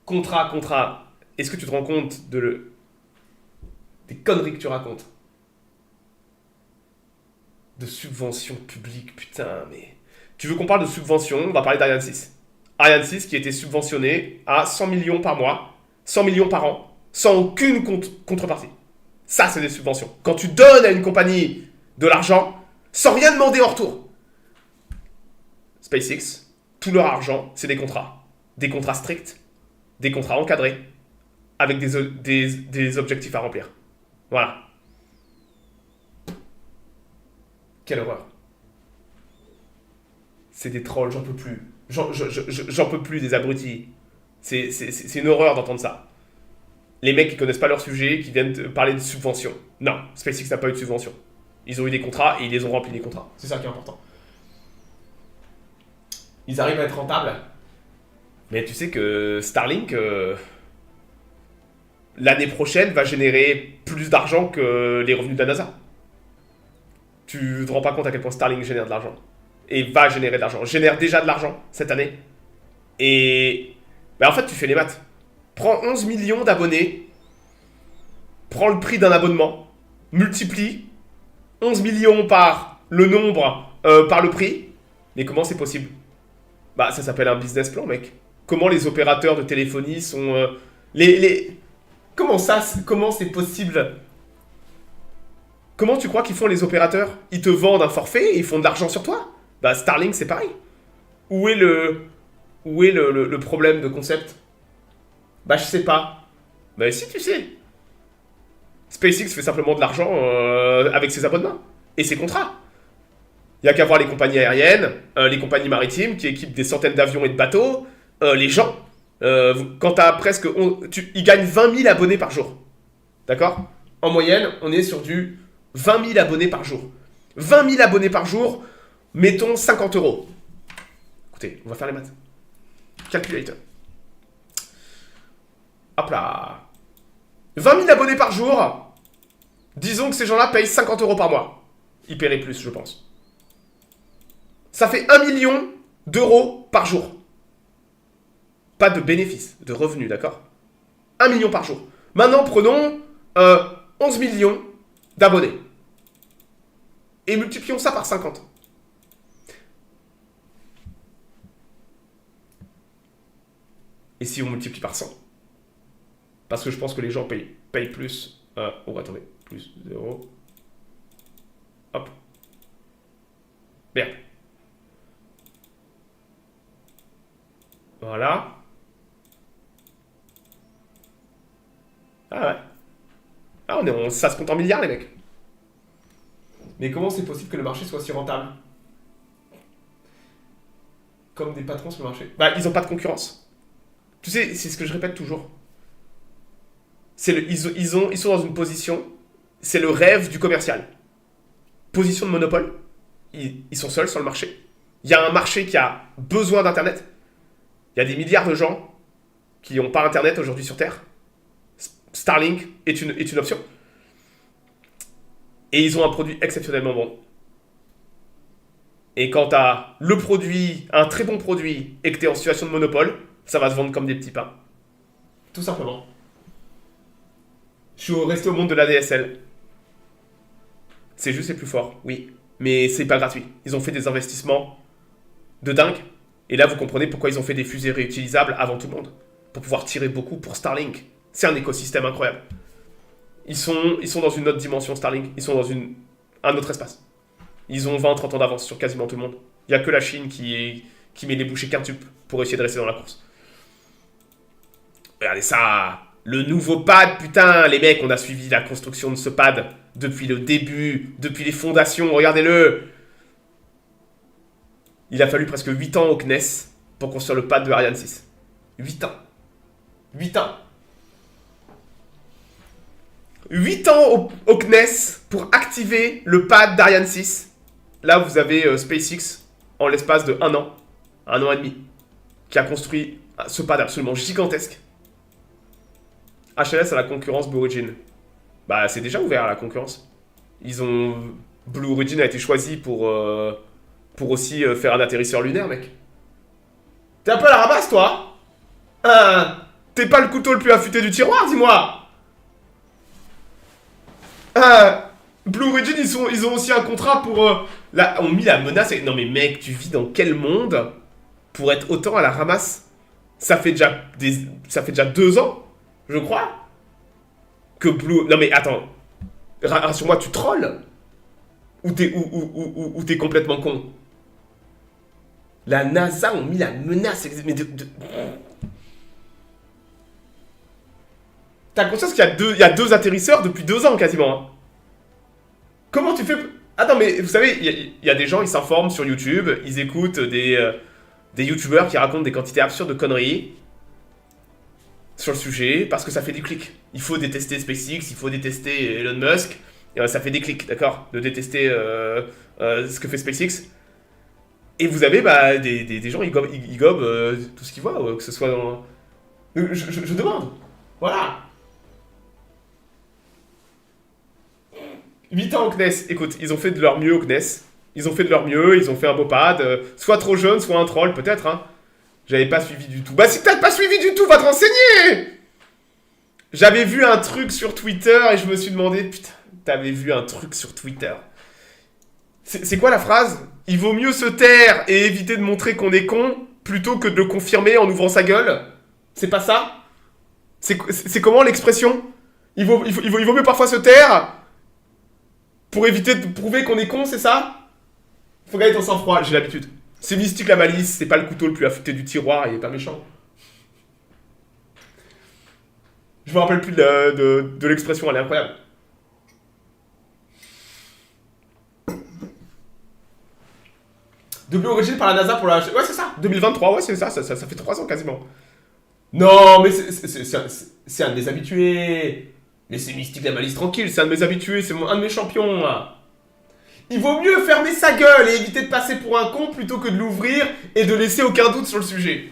Contrat. Est-ce que tu te rends compte des conneries que tu racontes? De subventions publiques, putain, mais... Tu veux qu'on parle de subventions? On va parler d'Ariane 6. Ariane 6 qui a été subventionné à 100 millions par mois, 100 millions par an, sans aucune contrepartie. Ça, c'est des subventions. Quand tu donnes à une compagnie de l'argent, sans rien demander en retour. SpaceX, tout leur argent, c'est des contrats. Des contrats stricts, des contrats encadrés, avec des objectifs à remplir. Voilà. Quelle horreur. C'est des trolls, j'en peux plus. J'en peux plus des abrutis. C'est une horreur d'entendre ça. Les mecs qui connaissent pas leur sujet, qui viennent te parler de subventions. Non, SpaceX n'a pas eu de subvention. Ils ont eu des contrats et ils les ont remplis, les contrats. C'est ça qui est important. Ils arrivent à être rentables. Mais tu sais que Starlink, l'année prochaine, va générer plus d'argent que les revenus de la NASA. Tu ne te rends pas compte à quel point Starlink génère de l'argent. Et va générer de l'argent. Génère déjà de l'argent cette année. Et en fait, tu fais les maths. Prends 11 millions d'abonnés. Prends le prix d'un abonnement. Multiplie 11 millions par le nombre, par le prix. Mais comment c'est possible? Bah, ça s'appelle un business plan, mec. Comment les opérateurs de téléphonie sont... Comment ça, comment c'est possible? Comment tu crois qu'ils font les opérateurs? Ils te vendent un forfait et ils font de l'argent sur toi? Bah, Starlink, c'est pareil. Où est le problème de concept? Bah, je sais pas. Bah, si, tu sais. SpaceX fait simplement de l'argent avec ses abonnements et ses contrats. Il n'y a qu'à voir les compagnies aériennes, les compagnies maritimes qui équipent des centaines d'avions et de bateaux, les gens. Quand t'as presque... ils gagnent 20 000 abonnés par jour. D'accord? En moyenne, on est sur du 20 000 abonnés par jour. 20 000 abonnés par jour, mettons 50 €. Écoutez, on va faire les maths. Calculator. Hop là. 20 000 abonnés par jour. Disons que ces gens-là payent 50 € par mois. Ils paieraient plus, je pense. Ça fait 1 million d'euros par jour. Pas de bénéfice, de revenus, d'accord? 1 million par jour. Maintenant, prenons 11 millions d'abonnés. Et multiplions ça par 50. Et si on multiplie par 100? Parce que je pense que les gens payent plus. Oh, attendez. Plus 0. Hop. Merde. Voilà. Ah ouais. Ah, ça se compte en milliards, les mecs. Mais comment c'est possible que le marché soit si rentable? Comme des patrons sur le marché. Bah, ils ont pas de concurrence. Tu sais, c'est ce que je répète toujours. Ils sont dans une position... C'est le rêve du commercial. Position de monopole. Ils sont seuls sur le marché. Il y a un marché qui a besoin d'Internet. Il y a des milliards de gens qui n'ont pas Internet aujourd'hui sur Terre. Starlink est une option. Et ils ont un produit exceptionnellement bon. Et quand tu as le produit, un très bon produit, et que tu es en situation de monopole, ça va se vendre comme des petits pains. Tout simplement. Je suis resté au monde de l'ADSL. C'est juste les plus forts, oui. Mais c'est pas gratuit. Ils ont fait des investissements de dingue. Et là, vous comprenez pourquoi ils ont fait des fusées réutilisables avant tout le monde. Pour pouvoir tirer beaucoup pour Starlink. C'est un écosystème incroyable. Ils sont dans une autre dimension, Starlink. Ils sont dans un autre espace. Ils ont 20-30 ans d'avance sur quasiment tout le monde. Il n'y a que la Chine qui met les bouchées quintuples pour essayer de rester dans la course. Regardez ça. Le nouveau pad, putain, les mecs, on a suivi la construction de ce pad depuis le début, depuis les fondations, regardez-le. Il a fallu presque 8 ans au CNES pour construire le pad de Ariane 6. 8 ans. 8 ans. 8 ans au CNES pour activer le pad d'Ariane 6. Là, vous avez SpaceX, en l'espace de 1 an et demi, qui a construit ce pad absolument gigantesque. HLS à la concurrence Blue Origin. Bah, c'est déjà ouvert à la concurrence. Blue Origin a été choisi pour aussi faire un atterrisseur lunaire, mec. T'es un peu à la ramasse, toi? T'es pas le couteau le plus affûté du tiroir, dis-moi. Blue Origin, ils ont aussi un contrat pour... ont mis la menace... Non mais mec, tu vis dans quel monde pour être autant à la ramasse? Ça fait déjà 2 ans, je crois, que Blue... Non mais attends, rassure-moi, tu trolls? Ou t'es complètement con? La NASA ont mis la menace... Mais T'as conscience qu'il y a deux atterrisseurs depuis 2 ans quasiment, hein. Comment tu fais... Attends, mais vous savez, il y a des gens, ils s'informent sur YouTube, ils écoutent des youtubeurs qui racontent des quantités absurdes de conneries sur le sujet, parce que ça fait du clic. Il faut détester SpaceX, il faut détester Elon Musk, et ça fait des clics, d'accord? De détester ce que fait SpaceX. Et vous avez des gens, ils gobent tout ce qu'ils voient, que ce soit dans... Je demande. Voilà. 8 ans au CNES, écoute, ils ont fait de leur mieux au CNES. Ils ont fait de leur mieux, ils ont fait un beau pad. Soit trop jeune, soit un troll, peut-être, hein. J'avais pas suivi du tout. Bah si t'as pas suivi du tout, va te renseigner. J'avais vu un truc sur Twitter et je me suis demandé, putain, t'avais vu un truc sur Twitter. C'est quoi la phrase? Il vaut mieux se taire et éviter de montrer qu'on est con plutôt que de le confirmer en ouvrant sa gueule. C'est pas ça? C'est comment l'expression? Il vaut mieux parfois se taire pour éviter de prouver qu'on est con, c'est ça? Faut garder ton sang-froid, j'ai l'habitude. C'est mystique la malice, c'est pas le couteau le plus affûté du tiroir, il est pas méchant. Je me rappelle plus de l'expression, elle est incroyable. Doublé origine par la NASA pour la... Ouais, c'est ça, 2023, ouais, c'est ça, ça fait 3 ans quasiment. Non, mais c'est un de mes habitués. Mais c'est Mystique la Malice tranquille, c'est un de mes habitués, c'est un de mes champions, là. Il vaut mieux fermer sa gueule et éviter de passer pour un con plutôt que de l'ouvrir et de laisser aucun doute sur le sujet.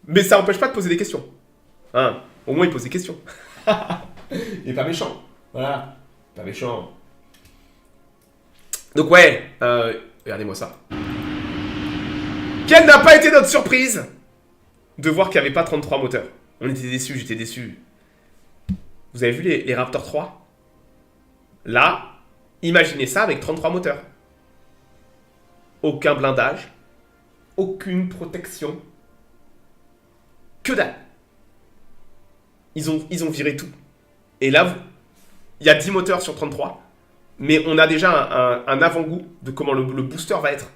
Mais ça n'empêche pas de poser des questions. Hein, au moins il pose des questions. Il est pas méchant. Voilà, pas méchant. Donc ouais, regardez-moi ça. Quelle n'a pas été notre surprise de voir qu'il n'y avait pas 33 moteurs. On était déçus, j'étais déçu. Vous avez vu les Raptor 3? Là, imaginez ça avec 33 moteurs. Aucun blindage, aucune protection. Que dalle. Ils ont viré tout. Et là, il y a 10 moteurs sur 33. Mais on a déjà un avant-goût de comment le booster va être.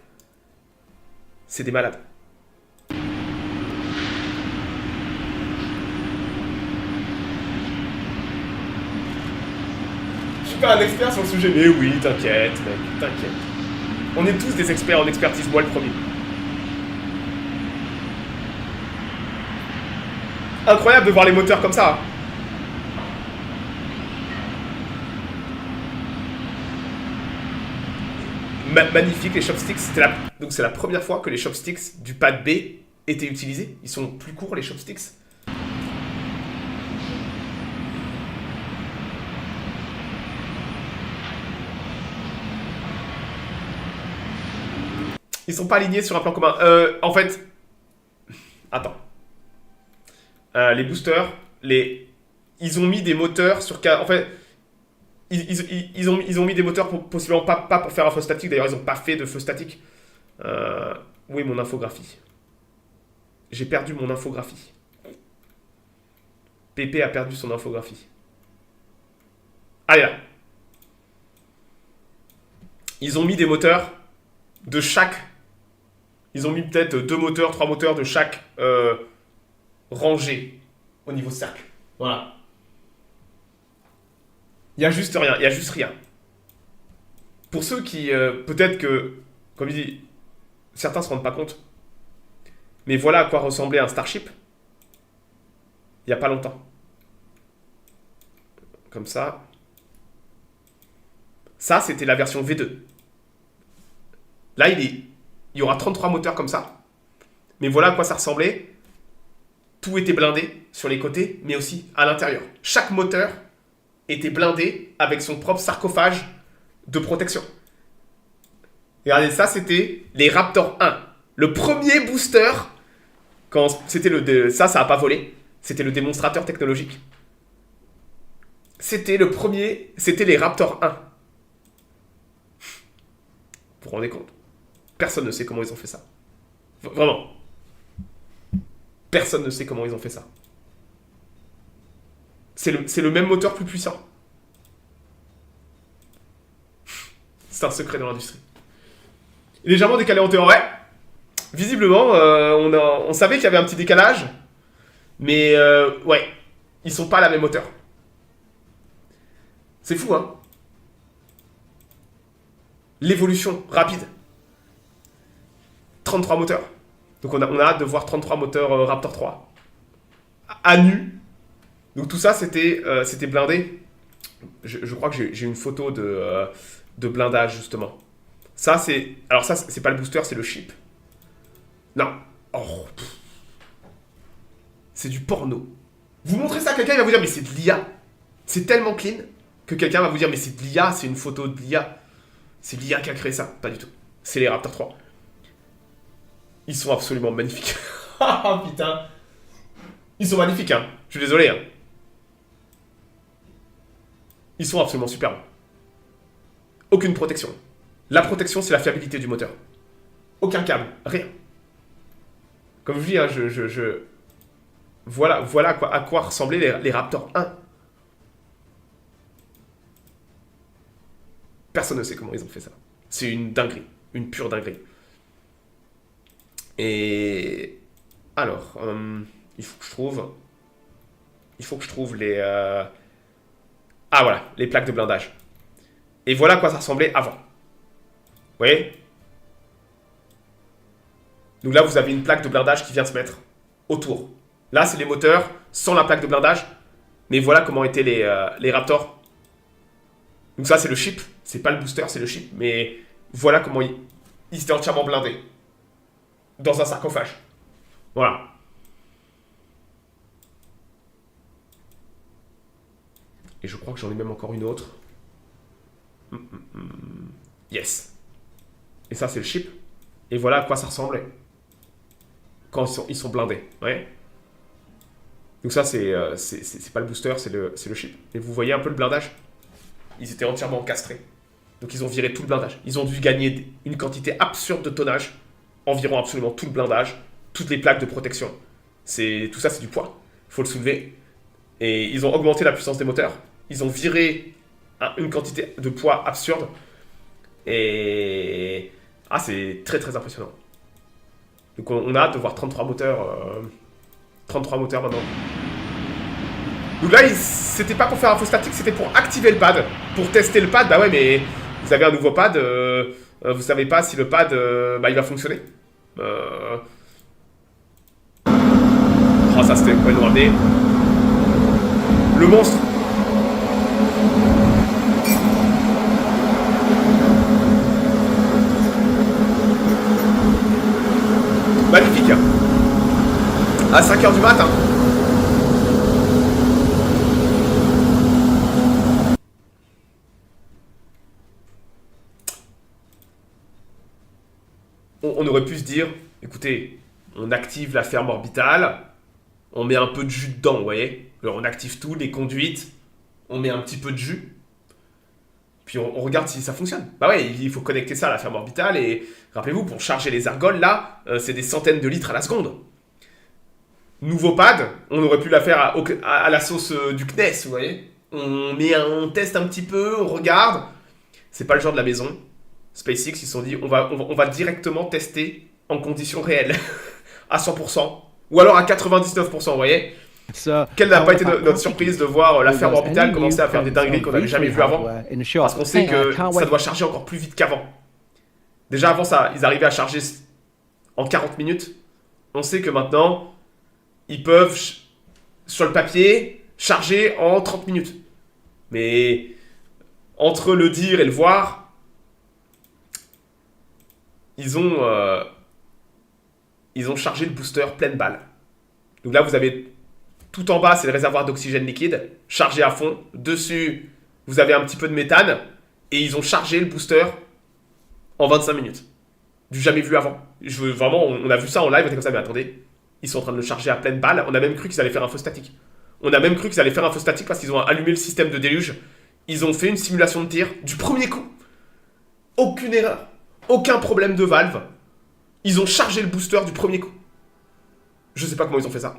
C'est des malades. Je suis pas un expert sur le sujet, mais oui, t'inquiète, mec, t'inquiète. On est tous des experts en expertise, moi le premier. Incroyable de voir les moteurs comme ça. Magnifique les chopsticks. Donc c'est la première fois que les chopsticks du pad B étaient utilisés. Ils sont plus courts les chopsticks. Ils sont pas alignés sur un plan commun. En fait... Attends. Les boosters, ils ont mis des moteurs sur... En fait... Ils ont mis des moteurs possiblement pas pour faire un feu statique. D'ailleurs, ils n'ont pas fait de feu statique. Où est mon infographie? J'ai perdu mon infographie. Pépé a perdu son infographie. Allez là. Ils ont mis des moteurs de chaque... Ils ont mis peut-être 2 moteurs, 3 moteurs de chaque rangée au niveau cercle. Voilà. Il y a juste rien, il y a juste rien. Pour ceux qui, peut-être que, comme il dit, certains se rendent pas compte, mais voilà à quoi ressemblait un Starship il y a pas longtemps. Comme ça. Ça, c'était la version V2. Là, il y aura 33 moteurs comme ça. Mais voilà à quoi ça ressemblait. Tout était blindé sur les côtés, mais aussi à l'intérieur. Chaque moteur était blindé avec son propre sarcophage de protection. Regardez, ça c'était les Raptor 1. Le premier booster, quand c'était ça n'a pas volé. C'était le démonstrateur technologique. C'était le premier, c'était les Raptor 1. Vous vous rendez compte? Personne ne sait comment ils ont fait ça. Vraiment. Personne ne sait comment ils ont fait ça. C'est le même moteur plus puissant. C'est un secret dans l'industrie. Légèrement décalé en théorie. Visiblement, on savait qu'il y avait un petit décalage. Mais ouais, ils sont pas à la même hauteur. C'est fou, hein. L'évolution rapide. 33 moteurs. Donc on a hâte de voir 33 moteurs Raptor 3. À nu. Donc tout ça, c'était blindé. Je crois que j'ai une photo de blindage, justement. Ça, c'est... Alors ça, c'est pas le booster, c'est le chip. Non. Oh. C'est du porno. Vous montrez ça à quelqu'un, il va vous dire, mais c'est de l'IA. C'est tellement clean que quelqu'un va vous dire, mais c'est de l'IA, c'est une photo de l'IA. C'est l'IA qui a créé ça. Pas du tout. C'est les Raptor 3. Ils sont absolument magnifiques. Ah putain. Ils sont magnifiques, hein. Je suis désolé, hein. Ils sont absolument superbes. Aucune protection. La protection, c'est la fiabilité du moteur. Aucun câble, rien. Comme je vous dis, hein, voilà à quoi ressemblaient les Raptor 1. Personne ne sait comment ils ont fait ça. C'est une dinguerie. Une pure dinguerie. Et... Alors, il faut que je trouve... Il faut que je trouve les... Ah voilà, les plaques de blindage. Et voilà à quoi ça ressemblait avant. Vous voyez? Donc là, vous avez une plaque de blindage qui vient se mettre autour. Là, c'est les moteurs sans la plaque de blindage. Mais voilà comment étaient les Raptors. Donc ça, c'est le chip. C'est pas le booster, c'est le chip. Mais voilà comment ils étaient entièrement blindés. Dans un sarcophage. Voilà. Et je crois que j'en ai même encore une autre. Yes. Et ça, c'est le chip. Et voilà à quoi ça ressemblait. Quand ils sont blindés. Ouais. Donc ça, c'est pas le booster, c'est le chip. Et vous voyez un peu le blindage? Ils étaient entièrement encastrés. Donc ils ont viré tout le blindage. Ils ont dû gagner une quantité absurde de tonnage. Environ absolument tout le blindage. Toutes les plaques de protection. Tout ça, c'est du poids. Il faut le soulever. Et ils ont augmenté la puissance des moteurs. Ils ont viré une quantité de poids absurde. Et... Ah, c'est très très impressionnant. Donc on a hâte de voir 33 moteurs. 33 moteurs maintenant. Donc là, c'était pas pour faire un faux statique, c'était pour activer le pad. Pour tester le pad, bah ouais, mais vous avez un nouveau pad. Vous savez pas si le pad, il va fonctionner. Oh, ça c'était quoi nous ramener? Le monstre. Magnifique. À 5h du matin. On aurait pu se dire, écoutez, on active la ferme orbitale, on met un peu de jus dedans, vous voyez. Alors on active tout, les conduites, on met un petit peu de jus, puis on regarde si ça fonctionne. Bah ouais, il faut connecter ça à la ferme orbitale, et rappelez-vous, pour charger les argoles, là, c'est des centaines de litres à la seconde. Nouveau pad, on aurait pu la faire à la sauce du CNES, vous voyez. On teste un petit peu, on regarde. C'est pas le genre de la maison. SpaceX, ils se sont dit, on va directement tester en conditions réelles. À 100%. Ou alors à 99%, vous voyez. Quelle n'a pas été notre surprise de voir la ferme orbitale commencer à faire des dingueries qu'on n'avait jamais vues avant. Parce qu'on sait que ça doit charger encore plus vite qu'avant. Déjà avant ça, ils arrivaient à charger en 40 minutes. On sait que maintenant, ils peuvent, sur le papier, charger en 30 minutes. Mais entre le dire et le voir, ils ont chargé le booster pleine balle. Donc là, vous avez tout en bas, c'est le réservoir d'oxygène liquide, chargé à fond. Dessus, vous avez un petit peu de méthane. Et ils ont chargé le booster en 25 minutes. Du jamais vu avant. Vraiment, on a vu ça en live, on était comme ça, mais attendez. Ils sont en train de le charger à pleine balle. On a même cru qu'ils allaient faire un feu statique. Parce qu'ils ont allumé le système de déluge. Ils ont fait une simulation de tir du premier coup. Aucune erreur. Aucun problème de valve. Ils ont chargé le booster du premier coup. Je sais pas comment ils ont fait ça.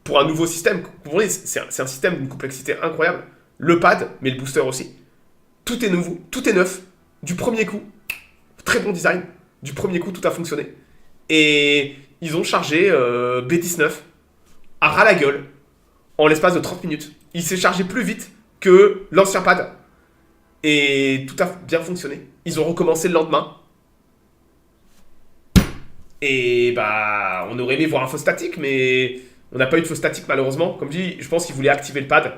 Pour un nouveau système. Vous comprenez, c'est un système d'une complexité incroyable. Le pad, mais le booster aussi. Tout est nouveau, tout est neuf. Du premier coup. Très bon design. Du premier coup, tout a fonctionné. Et ils ont chargé B19 à ras la gueule en l'espace de 30 minutes. Il s'est chargé plus vite que l'ancien pad. Et tout a bien fonctionné. Ils ont recommencé le lendemain. Et bah, on aurait aimé voir un feu statique, mais on n'a pas eu de feu statique malheureusement. Comme je dis, je pense qu'ils voulaient activer le pad,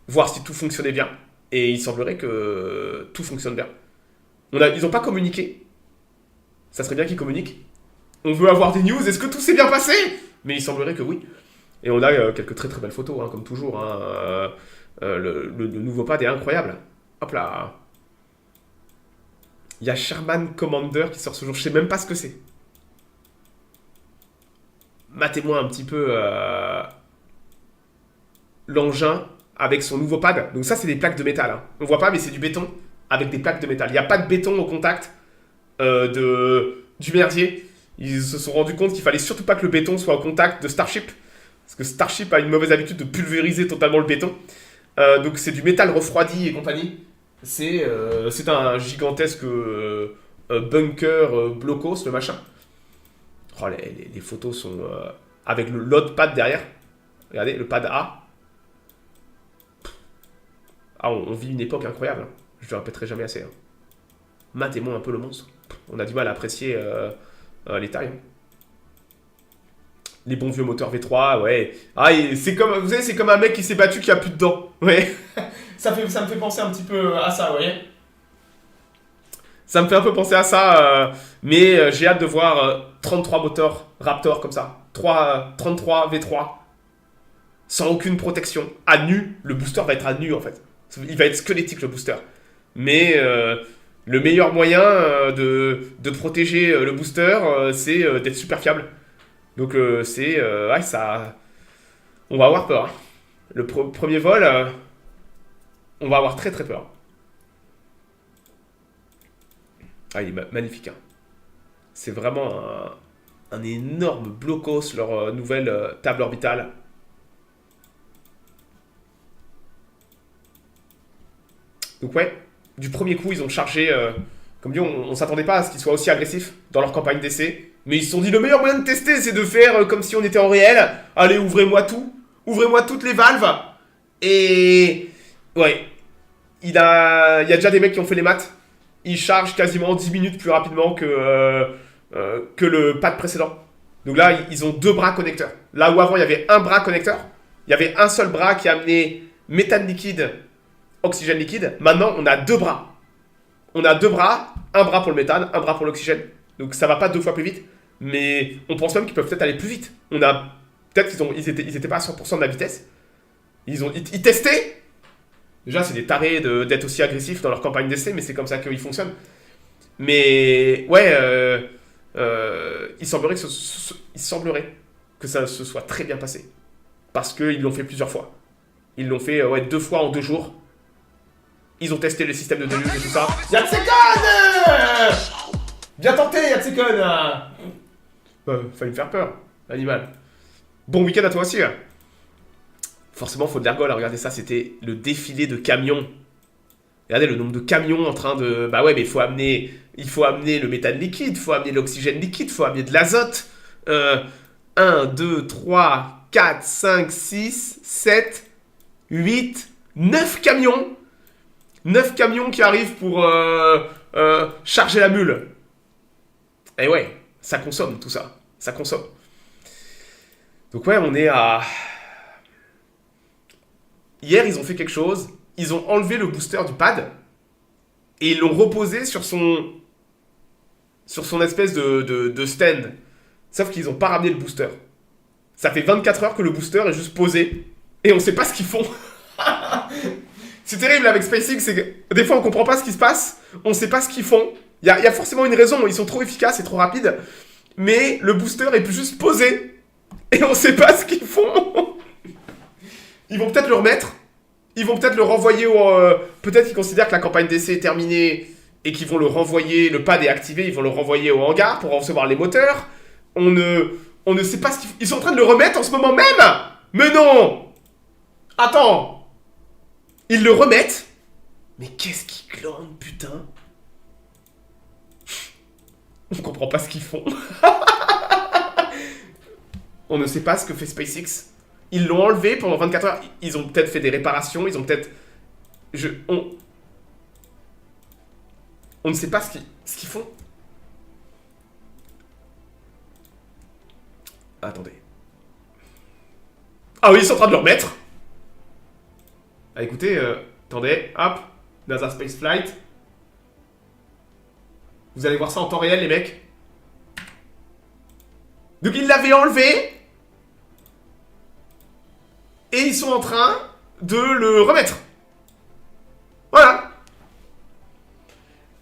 voir si tout fonctionnait bien. Et il semblerait que tout fonctionne bien. Ils n'ont pas communiqué. Ça serait bien qu'ils communiquent. On veut avoir des news, est-ce que tout s'est bien passé? Mais il semblerait que oui. Et on a quelques très très belles photos, hein, comme toujours. Hein. Le nouveau pad est incroyable. Hop là. Il y a Sherman Commander qui sort ce jour, je sais même pas ce que c'est. Matez-moi un petit peu l'engin avec son nouveau pad. Donc ça, c'est des plaques de métal. Hein. On voit pas, mais c'est du béton avec des plaques de métal. Il n'y a pas de béton au contact du merdier. Ils se sont rendus compte qu'il fallait surtout pas que le béton soit au contact de Starship. Parce que Starship a une mauvaise habitude de pulvériser totalement le béton. Donc c'est du métal refroidi et compagnie. C'est un gigantesque bunker blocos, le machin. Oh, les photos sont avec l'autre pad derrière. Regardez, le pad A. Ah, on vit une époque incroyable. Hein. Je le répéterai jamais assez. Hein. Matez-moi un peu le monstre. On a du mal à apprécier les tailles. Hein. Les bons vieux moteurs V3, ouais. Ah, c'est comme, vous savez, c'est comme un mec qui s'est battu qui a plus de dents. Ouais. ça me fait penser un petit peu à ça, vous voyez. Ça me fait un peu penser à ça, mais j'ai hâte de voir 33 moteurs Raptor comme ça. 33 V3. Sans aucune protection. À nu, le booster va être à nu en fait. Il va être squelettique le booster. Mais le meilleur moyen de protéger le booster, c'est d'être super fiable. Donc ouais, ça... On va avoir peur. Hein. Le premier vol, on va avoir très très peur. Ah, il est magnifique. Hein. C'est vraiment un énorme blocos, leur nouvelle table orbitale. Donc ouais, du premier coup, ils ont chargé... comme dit, on s'attendait pas à ce qu'ils soient aussi agressifs dans leur campagne d'essai. Mais ils se sont dit, le meilleur moyen de tester, c'est de faire comme si on était en réel. Allez, ouvrez-moi tout. Ouvrez-moi toutes les valves. Et... ouais. Il y a déjà des mecs qui ont fait les maths. Ils chargent quasiment 10 minutes plus rapidement que le pad précédent. Donc là, ils ont 2 bras connecteurs. Là où avant, il y avait un bras connecteur. Il y avait un seul bras qui amenait méthane liquide, oxygène liquide. Maintenant, on a 2 bras. On a 2 bras. Un bras pour le méthane, un bras pour l'oxygène. Donc ça va pas 2 fois plus vite. Mais on pense même qu'ils peuvent peut-être aller plus vite. Peut-être qu'ils étaient pas à 100% de la vitesse. Ils testaient. Déjà, c'est des tarés d'être aussi agressifs dans leur campagne d'essai, mais c'est comme ça qu'ils fonctionnent. Mais ouais, il semblerait que ça se soit très bien passé. Parce qu'ils l'ont fait plusieurs fois. Ils l'ont fait 2 fois en 2 jours. Ils ont testé le système de déluge et tout ça. Yatsekon! Bien tenté, Yatsekon! Fallait me faire peur, l'animal. Bon week-end à toi aussi. Hein. Forcément, faut de l'ergol. Regardez ça, c'était le défilé de camions. Regardez le nombre de camions en train de... Bah ouais, mais il faut amener le méthane liquide, il faut amener l'oxygène liquide, il faut amener de l'azote. 1, 2, 3, 4, 5, 6, 7, 8, 9 camions. 9 camions qui arrivent pour charger la mule. Et ouais, ça consomme tout ça. Ça consomme. Donc ouais, on est à... Hier, ils ont fait quelque chose. Ils ont enlevé le booster du pad et ils l'ont reposé sur son espèce de stand. Sauf qu'ils n'ont pas ramené le booster. Ça fait 24 heures que le booster est juste posé et on ne sait pas ce qu'ils font. C'est terrible avec SpaceX, c'est que des fois on comprend pas ce qui se passe, on ne sait pas ce qu'ils font. Il y a forcément une raison, ils sont trop efficaces et trop rapides, mais le booster est juste posé et on ne sait pas ce qu'ils font. Ils vont peut-être le remettre. Ils vont peut-être le renvoyer au... peut-être qu'ils considèrent que la campagne d'essai est terminée et qu'ils vont le renvoyer... Le pad est activé, ils vont le renvoyer au hangar pour recevoir les moteurs. On ne sait pas ce qu'ils... Ils sont en train de le remettre en ce moment même. Mais non. Attends. Ils le remettent. Mais qu'est-ce qu'ils glandent, putain. On comprend pas ce qu'ils font. On ne sait pas ce que fait SpaceX. Ils l'ont enlevé pendant 24 heures. Ils ont peut-être fait des réparations. Ils ont peut-être... On ne sait pas ce qu'ils font. Attendez. Ah oui, ils sont en train de le remettre. Ah, écoutez, attendez. Hop. NASA Space Flight. Vous allez voir ça en temps réel, les mecs. Donc, ils l'avaient enlevé. Et ils sont en train de le remettre. Voilà.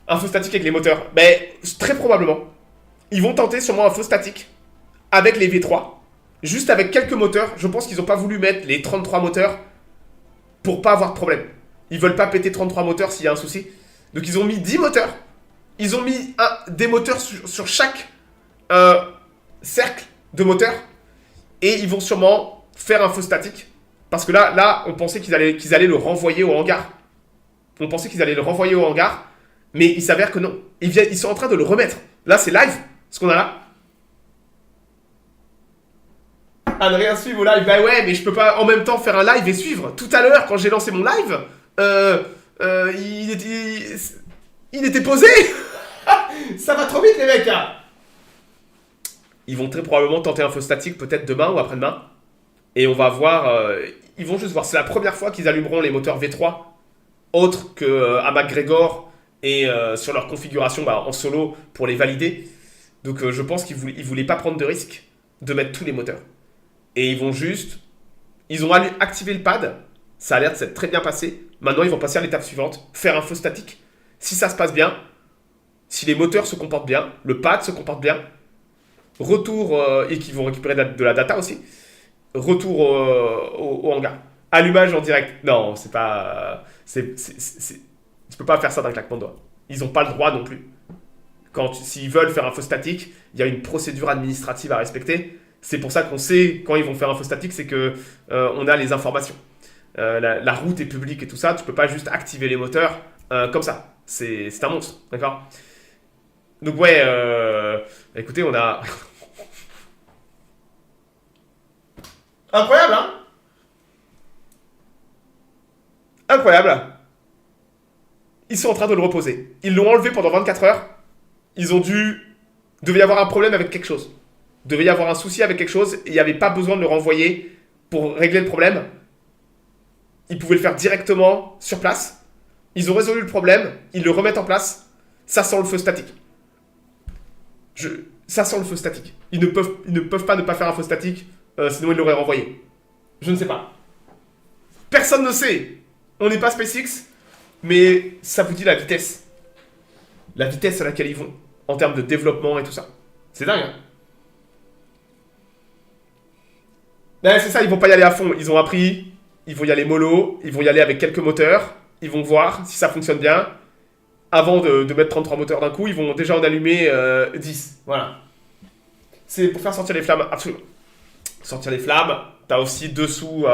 Un feu statique avec les moteurs. Mais très probablement, ils vont tenter sûrement un feu statique avec les V3. Juste avec quelques moteurs. Je pense qu'ils n'ont pas voulu mettre les 33 moteurs pour pas avoir de problème. Ils veulent pas péter 33 moteurs s'il y a un souci. Donc ils ont mis 10 moteurs. Ils ont mis des moteurs sur chaque cercle de moteurs. Et ils vont sûrement faire un feu statique. Parce que là on pensait qu'ils allaient le renvoyer au hangar. On pensait qu'ils allaient le renvoyer au hangar. Mais il s'avère que non. Ils sont en train de le remettre. Là, c'est live, ce qu'on a là. Adrien, suivre au live. Bah ouais, mais je peux pas en même temps faire un live et suivre. Tout à l'heure, quand j'ai lancé mon live, il était posé. Ça va trop vite, les mecs. Ils vont très probablement tenter un feu statique, peut-être demain ou après-demain. Et on va voir. Ils vont juste voir. C'est la première fois qu'ils allumeront les moteurs V3, autre que à McGregor. Et sur leur configuration en solo pour les valider. Donc je pense qu'ils voulaient pas prendre de risque de mettre tous les moteurs. Et ils vont juste... Ils ont activé le pad. Ça a l'air de s'être très bien passé. Maintenant ils vont passer à l'étape suivante. Faire un feu statique. Si ça se passe bien, si les moteurs se comportent bien, le pad se comporte bien, retour... et qu'ils vont récupérer de la data aussi. Retour au hangar. Allumage en direct. Non, c'est pas... Tu peux pas faire ça d'un claquement de doigts. Ils n'ont pas le droit non plus. S'ils veulent faire un feu statique, il y a une procédure administrative à respecter. C'est pour ça qu'on sait quand ils vont faire un feu statique, c'est que on a les informations. La route est publique et tout ça. Tu peux pas juste activer les moteurs comme ça. C'est un monstre, d'accord? Donc ouais, écoutez, on a... Incroyable, hein? Incroyable. Ils sont en train de le reposer. Ils l'ont enlevé pendant 24 heures. Devait y avoir un problème avec quelque chose. Devait y avoir un souci avec quelque chose. Et il n'y avait pas besoin de le renvoyer pour régler le problème. Ils pouvaient le faire directement sur place. Ils ont résolu le problème. Ils le remettent en place. Ça sent le feu statique. Ça sent le feu statique. Ils ne peuvent pas ne pas faire un feu statique. Sinon ils l'auraient renvoyé. Je ne sais pas. Personne ne sait. On n'est pas SpaceX. Mais ça vous dit la vitesse. La vitesse à laquelle ils vont. En termes de développement et tout ça. C'est dingue, hein? Ouais, c'est ça, ils vont pas y aller à fond. Ils ont appris. Ils vont y aller mollo. Ils vont y aller avec quelques moteurs. Ils vont voir si ça fonctionne bien. Avant de mettre 33 moteurs d'un coup, ils vont déjà en allumer 10. Voilà. C'est pour faire sortir les flammes, absolument. Sortir les flammes. T'as aussi dessous...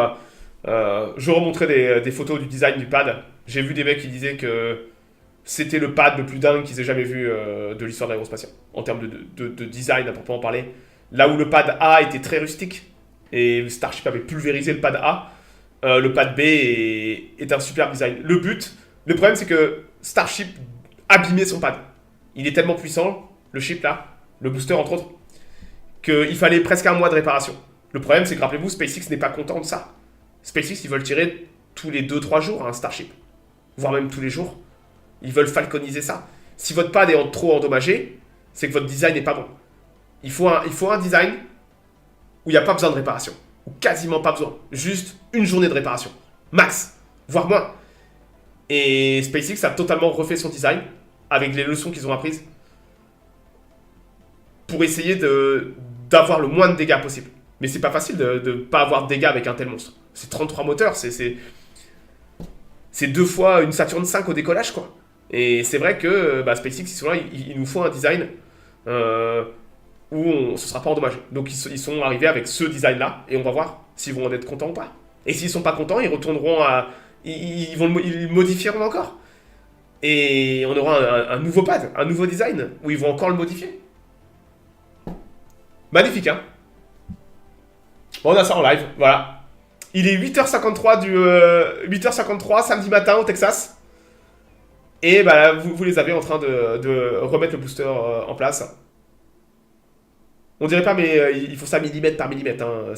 je remontrais des photos du design du pad. J'ai vu des mecs qui disaient que c'était le pad le plus dingue qu'ils aient jamais vu de l'histoire de l'aérospatiale. En termes de design, à proprement parler. Là où le pad A était très rustique, et Starship avait pulvérisé le pad A, le pad B est un super design. Le problème c'est que Starship abîmait son pad. Il est tellement puissant, le chip là, le booster entre autres, qu'il fallait presque un mois de réparation. Le problème c'est que rappelez-vous, SpaceX n'est pas content de ça. SpaceX ils veulent tirer tous les 2-3 jours un Starship. Voire même tous les jours. Ils veulent falconiser ça. Si votre pad est trop endommagé, c'est que votre design n'est pas bon. Il faut un design où il n'y a pas besoin de réparation. Ou quasiment pas besoin. Juste une journée de réparation. Max. Voire moins. Et SpaceX a totalement refait son design avec les leçons qu'ils ont apprises pour essayer d'avoir le moins de dégâts possible. Mais c'est pas facile de ne pas avoir de dégâts avec un tel monstre. C'est 33 moteurs, c'est 2 fois une Saturn V au décollage, quoi. Et c'est vrai que SpaceX, ils sont là, ils nous font un design où ce sera pas endommagé. Donc ils sont arrivés avec ce design-là, et on va voir s'ils vont en être contents ou pas. Et s'ils sont pas contents, ils retourneront à... Ils modifieront encore. Et on aura un nouveau pad, un nouveau design, où ils vont encore le modifier. Magnifique, hein. Bon, on a ça en live, voilà. Il est 8h53 8h53 samedi matin au Texas. Et là, vous les avez en train de remettre le booster en place. On dirait pas, mais il faut ça millimètre par millimètre. Hein.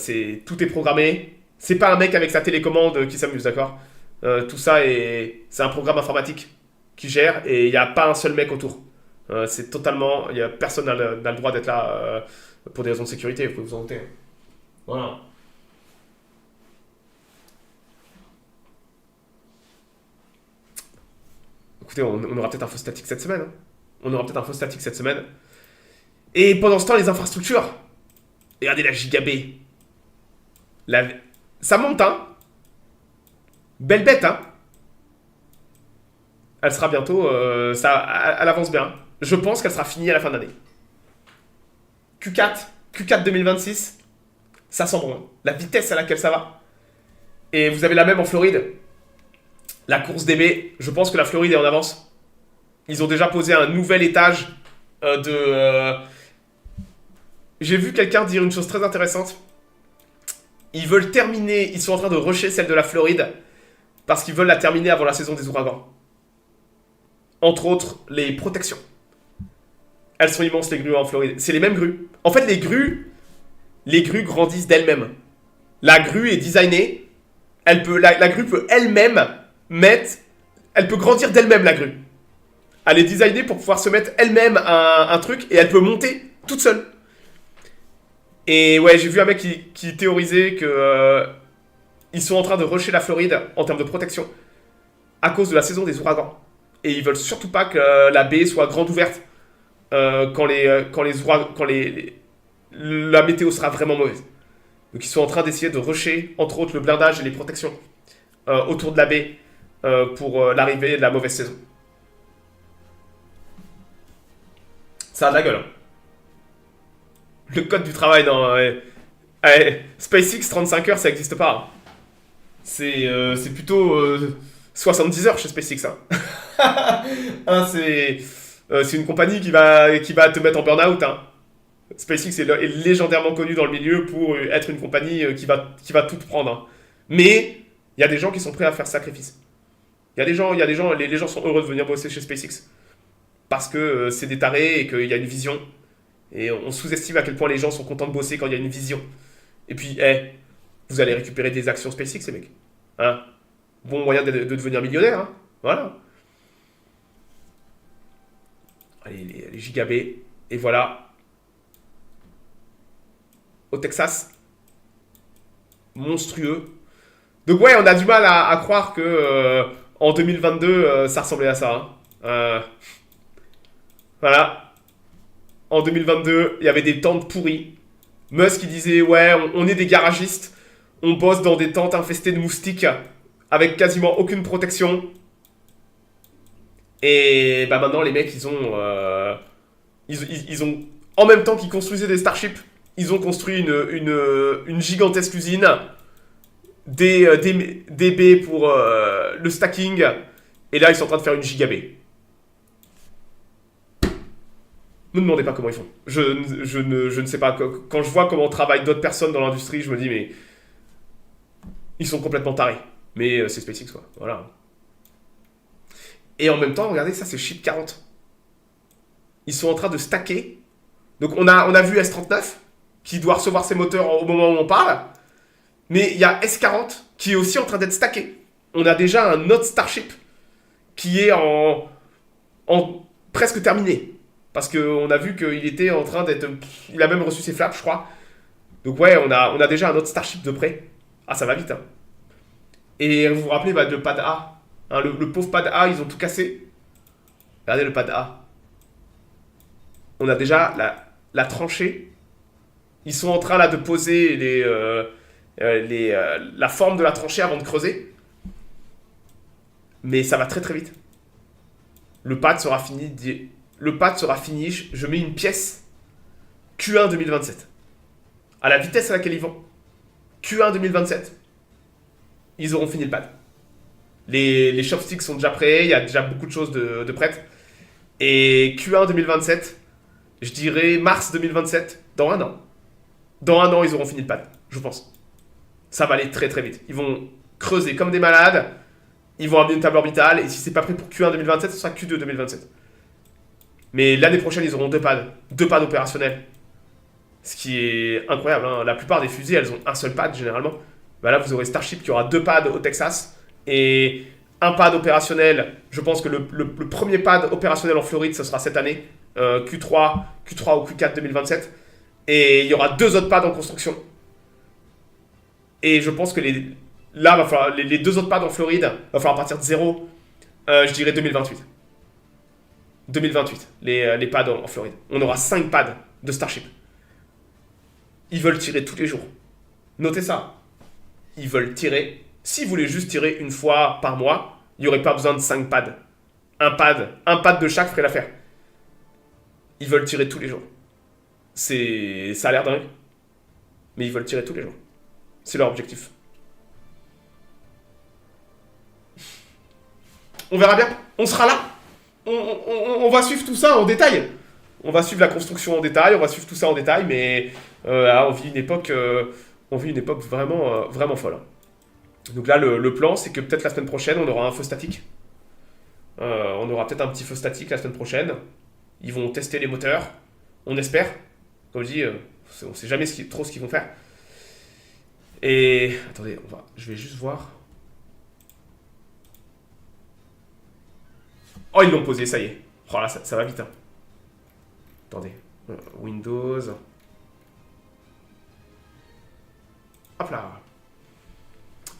Tout est programmé. C'est pas un mec avec sa télécommande qui s'amuse, d'accord? Tout ça, c'est un programme informatique qui gère et il n'y a pas un seul mec autour. C'est totalement... Personne n'a le droit d'être là pour des raisons de sécurité, vous pouvez vous en douter. Voilà. Écoutez, on aura peut-être un feu statique cette semaine. Hein. On aura peut-être un feu statique cette semaine. Et pendant ce temps, les infrastructures. Regardez la gigabé. Ça monte, hein. Belle bête, hein. Elle sera bientôt... elle avance bien. Je pense qu'elle sera finie à la fin de l'année. Q4 2026, ça sent bon. Hein. La vitesse à laquelle ça va. Et vous avez la même en Floride. La course DB, je pense que la Floride est en avance. Ils ont déjà posé un nouvel étage J'ai vu quelqu'un dire une chose très intéressante. Ils veulent terminer, ils sont en train de rusher celle de la Floride parce qu'ils veulent la terminer avant la saison des ouragans. Entre autres, les protections. Elles sont immenses, les grues en Floride. C'est les mêmes grues. En fait, les grues grandissent d'elles-mêmes. La grue est designée. La grue peut elle-même elle peut grandir d'elle-même, la grue. Elle est designée pour pouvoir se mettre elle-même un truc et elle peut monter toute seule. Et ouais, j'ai vu un mec qui théorisait que ils sont en train de rusher la Floride en termes de protection à cause de la saison des ouragans. Et ils veulent surtout pas que la baie soit grande ouverte quand la météo sera vraiment mauvaise. Donc ils sont en train d'essayer de rusher, entre autres, le blindage et les protections autour de la baie pour l'arrivée de la mauvaise saison. Ça a de la gueule. Hein. Le code du travail dans SpaceX 35 heures, ça n'existe pas. Hein. C'est plutôt 70 heures chez SpaceX. Hein. Hein, c'est une compagnie qui va te mettre en burn-out. Hein. SpaceX est légendairement connu dans le milieu pour être une compagnie qui va tout prendre. Hein. Mais il y a des gens qui sont prêts à faire sacrifice. Les gens sont heureux de venir bosser chez SpaceX parce que c'est des tarés et qu'il y a une vision. Et on sous-estime à quel point les gens sont contents de bosser quand il y a une vision. Et puis, vous allez récupérer des actions SpaceX, les mecs. Hein, bon moyen de devenir millionnaire. Hein, voilà. Allez, les gigabits. Et voilà. Au Texas. Monstrueux. Donc ouais, on a du mal à croire que en 2022, ça ressemblait à ça. Hein. Voilà. En 2022, il y avait des tentes pourries. Musk, il disait, ouais, on est des garagistes. On bosse dans des tentes infestées de moustiques avec quasiment aucune protection. Et bah maintenant, les mecs, ils ont... en même temps qu'ils construisaient des Starships, ils ont construit une gigantesque usine. Des baies pour le stacking. Et là, ils sont en train de faire une gigabay. Ne me demandez pas comment ils font. Je ne sais pas. Quand je vois comment travaillent d'autres personnes dans l'industrie, je me dis, mais... Ils sont complètement tarés. Mais c'est SpaceX, quoi. Voilà. Et en même temps, regardez, ça, c'est Ship 40. Ils sont en train de stacker. Donc, on a vu S-39, qui doit recevoir ses moteurs au moment où on parle. Mais il y a S-40, qui est aussi en train d'être stacké. On a déjà un autre Starship, qui est en presque terminé. Parce qu'on a vu qu'il était en train d'être... Il a même reçu ses flaps, je crois. Donc ouais, on a déjà un autre Starship de près. Ah, ça va vite. Hein. Et vous vous rappelez le pad A. Hein, le pauvre pad A, ils ont tout cassé. Regardez le pad A. On a déjà la tranchée. Ils sont en train là de poser la forme de la tranchée avant de creuser. Mais ça va très très vite. Le pad sera fini... je mets une pièce Q1 2027. À la vitesse à laquelle ils vont. Q1 2027. Ils auront fini le pad. Les chopsticks sont déjà prêts, il y a déjà beaucoup de choses de prêtes. Et Q1 2027, je dirais mars 2027, dans un an. Dans un an, ils auront fini le pad, je pense. Ça va aller très très vite. Ils vont creuser comme des malades, ils vont amener une table orbitale, et si c'est pas prêt pour Q1 2027, ce sera Q2 2027. Mais l'année prochaine, ils auront deux pads opérationnels. Ce qui est incroyable. Hein. La plupart des fusées, elles ont un seul pad généralement. Bah là, vous aurez Starship qui aura 2 pads au Texas et un pad opérationnel. Je pense que le premier pad opérationnel en Floride, ce sera cette année, Q3 ou Q4 2027. Et il y aura 2 autres pads en construction. Et je pense que va falloir, les 2 autres pads en Floride, va falloir partir de zéro, je dirais 2028. 2028, les pads en Floride. On aura 5 pads de Starship. Ils veulent tirer tous les jours. Notez ça. Ils veulent tirer S'ils voulaient juste tirer une fois par mois, il n'y aurait pas besoin de 5 pads. Un pad de chaque ferait l'affaire. Ils veulent tirer tous les jours. Ça a l'air dingue. Mais ils veulent tirer tous les jours. C'est leur objectif. On verra bien. On sera là. On va suivre tout ça en détail. On va suivre la construction en détail. On va suivre tout ça en détail. Mais on vit une époque, vraiment, vraiment folle. Donc là, le plan, c'est que peut-être la semaine prochaine, on aura un feu statique. On aura peut-être un petit feu statique la semaine prochaine. Ils vont tester les moteurs. On espère. Comme je dis, on sait jamais trop ce qu'ils vont faire. Et attendez, je vais juste voir. Oh, ils l'ont posé, ça y est. Oh là, ça va vite. Hein. Attendez. Windows. Hop là.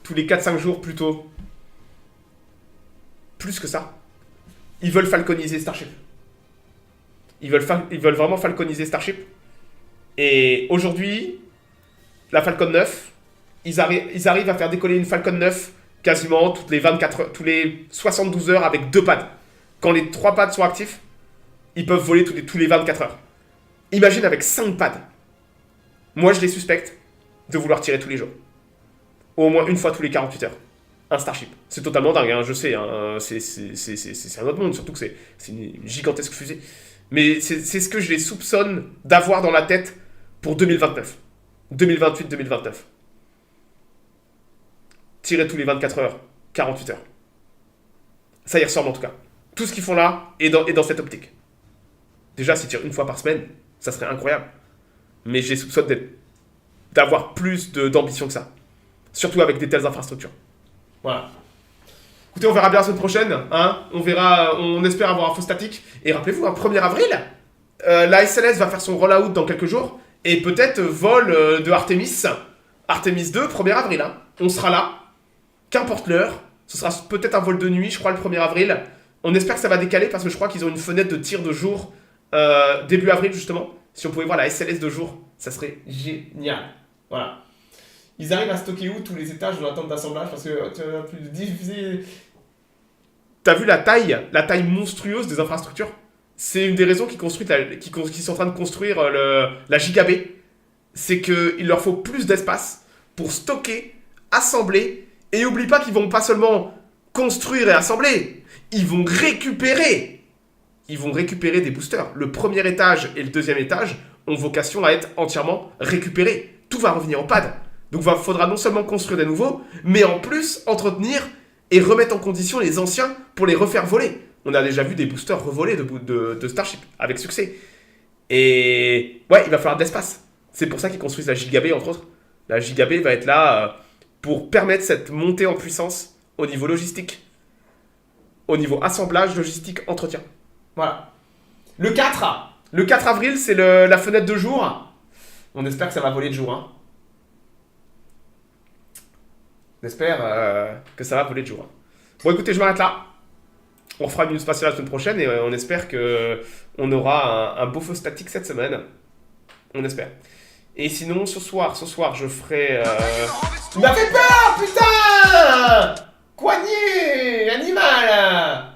Tous les 4-5 jours plutôt. Plus que ça. Ils veulent falconiser Starship. Ils veulent vraiment falconiser Starship. Et aujourd'hui, la Falcon 9, ils arrivent à faire décoller une Falcon 9 quasiment toutes les 24 heures, tous les 72 heures avec 2 pads. Quand les 3 pads sont actifs, ils peuvent voler tous les 24 heures. Imagine avec 5 pads. Moi, je les suspecte de vouloir tirer tous les jours. Au moins une fois tous les 48 heures. Un Starship. C'est totalement dingue, hein, je sais. Hein, c'est un autre monde, surtout que c'est une gigantesque fusée. Mais c'est ce que je les soupçonne d'avoir dans la tête pour 2029. 2028-2029. Tirer tous les 24 heures, 48 heures. Ça y ressemble en tout cas. Tout ce qu'ils font là est dans cette optique. Déjà, s'ils tirent une fois par semaine, ça serait incroyable. Mais je les soupçonne d'avoir plus d'ambition que ça. Surtout avec des telles infrastructures. Voilà. Écoutez, on verra bien la semaine prochaine. Hein, on espère avoir un feu statique. Et rappelez-vous, 1er avril, la SLS va faire son rollout dans quelques jours. Et peut-être vol de Artemis. Artemis 2, 1er avril. Hein. On sera là. Qu'importe l'heure. Ce sera peut-être un vol de nuit, je crois, le 1er avril. On espère que ça va décaler parce que je crois qu'ils ont une fenêtre de tir de jour début avril, justement. Si on pouvait voir la SLS de jour, ça serait génial. Voilà. Ils arrivent à stocker où tous les étages de l'attente d'assemblage parce que tu as plus de 10 fusées. T'as vu la taille monstrueuse des infrastructures? C'est une des raisons qui sont en train de construire la Giga B. C'est qu'il leur faut plus d'espace pour stocker, assembler. Et oublie pas qu'ils vont pas seulement construire et assembler, ils vont récupérer. Ils vont récupérer des boosters. Le premier étage et le deuxième étage ont vocation à être entièrement récupérés. Tout va revenir en pad. Donc il faudra non seulement construire des nouveaux, mais en plus entretenir et remettre en condition les anciens pour les refaire voler. On a déjà vu des boosters revolés de Starship avec succès. Et ouais, il va falloir de l'espace. C'est pour ça qu'ils construisent la Giga B, entre autres. La Giga B va être là pour permettre cette montée en puissance au niveau logistique, au niveau assemblage, logistique, entretien. Voilà. Le 4 avril, c'est la fenêtre de jour. On espère que ça va voler de jour. Hein. On espère que ça va voler de jour. Hein. Bon, écoutez, je m'arrête là. On refera une news spatiale la semaine prochaine et on espère qu'on aura un beau feu statique cette semaine. On espère. Et sinon, ce soir, je ferai... Il m'a fait peur, putain! Coigné! Animal!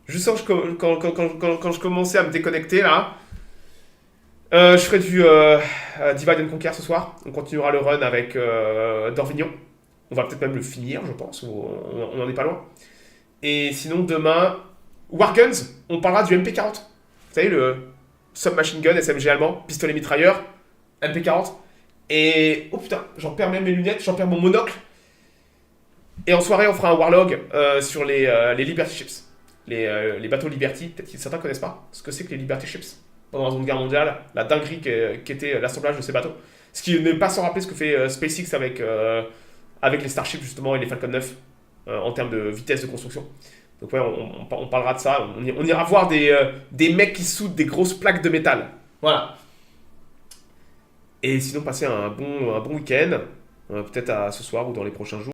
Je sens que quand je commençais à me déconnecter, là, je ferai du Divide and Conquer ce soir. On continuera le run avec Dorvignon. On va peut-être même le finir, je pense. On n'en est pas loin. Et sinon, demain, Warguns, on parlera du MP40. Vous savez, le submachine gun SMG allemand, pistolet mitrailleur, MP40. Et, oh putain, j'en perds même mes lunettes, j'en perds mon monocle. Et en soirée, on fera un Warlog sur les Liberty Ships. Les bateaux Liberty, peut-être que certains ne connaissent pas ce que c'est que les Liberty Ships. Pendant la Seconde Guerre mondiale, la dinguerie qu'était l'assemblage de ces bateaux. Ce qui n'est pas sans rappeler ce que fait SpaceX avec les Starships, justement, et les Falcon 9, en termes de vitesse de construction. Donc ouais, on parlera de ça. On ira voir des mecs qui soudent des grosses plaques de métal. Voilà. Et sinon, passer un bon week-end, peut-être à ce soir ou dans les prochains jours.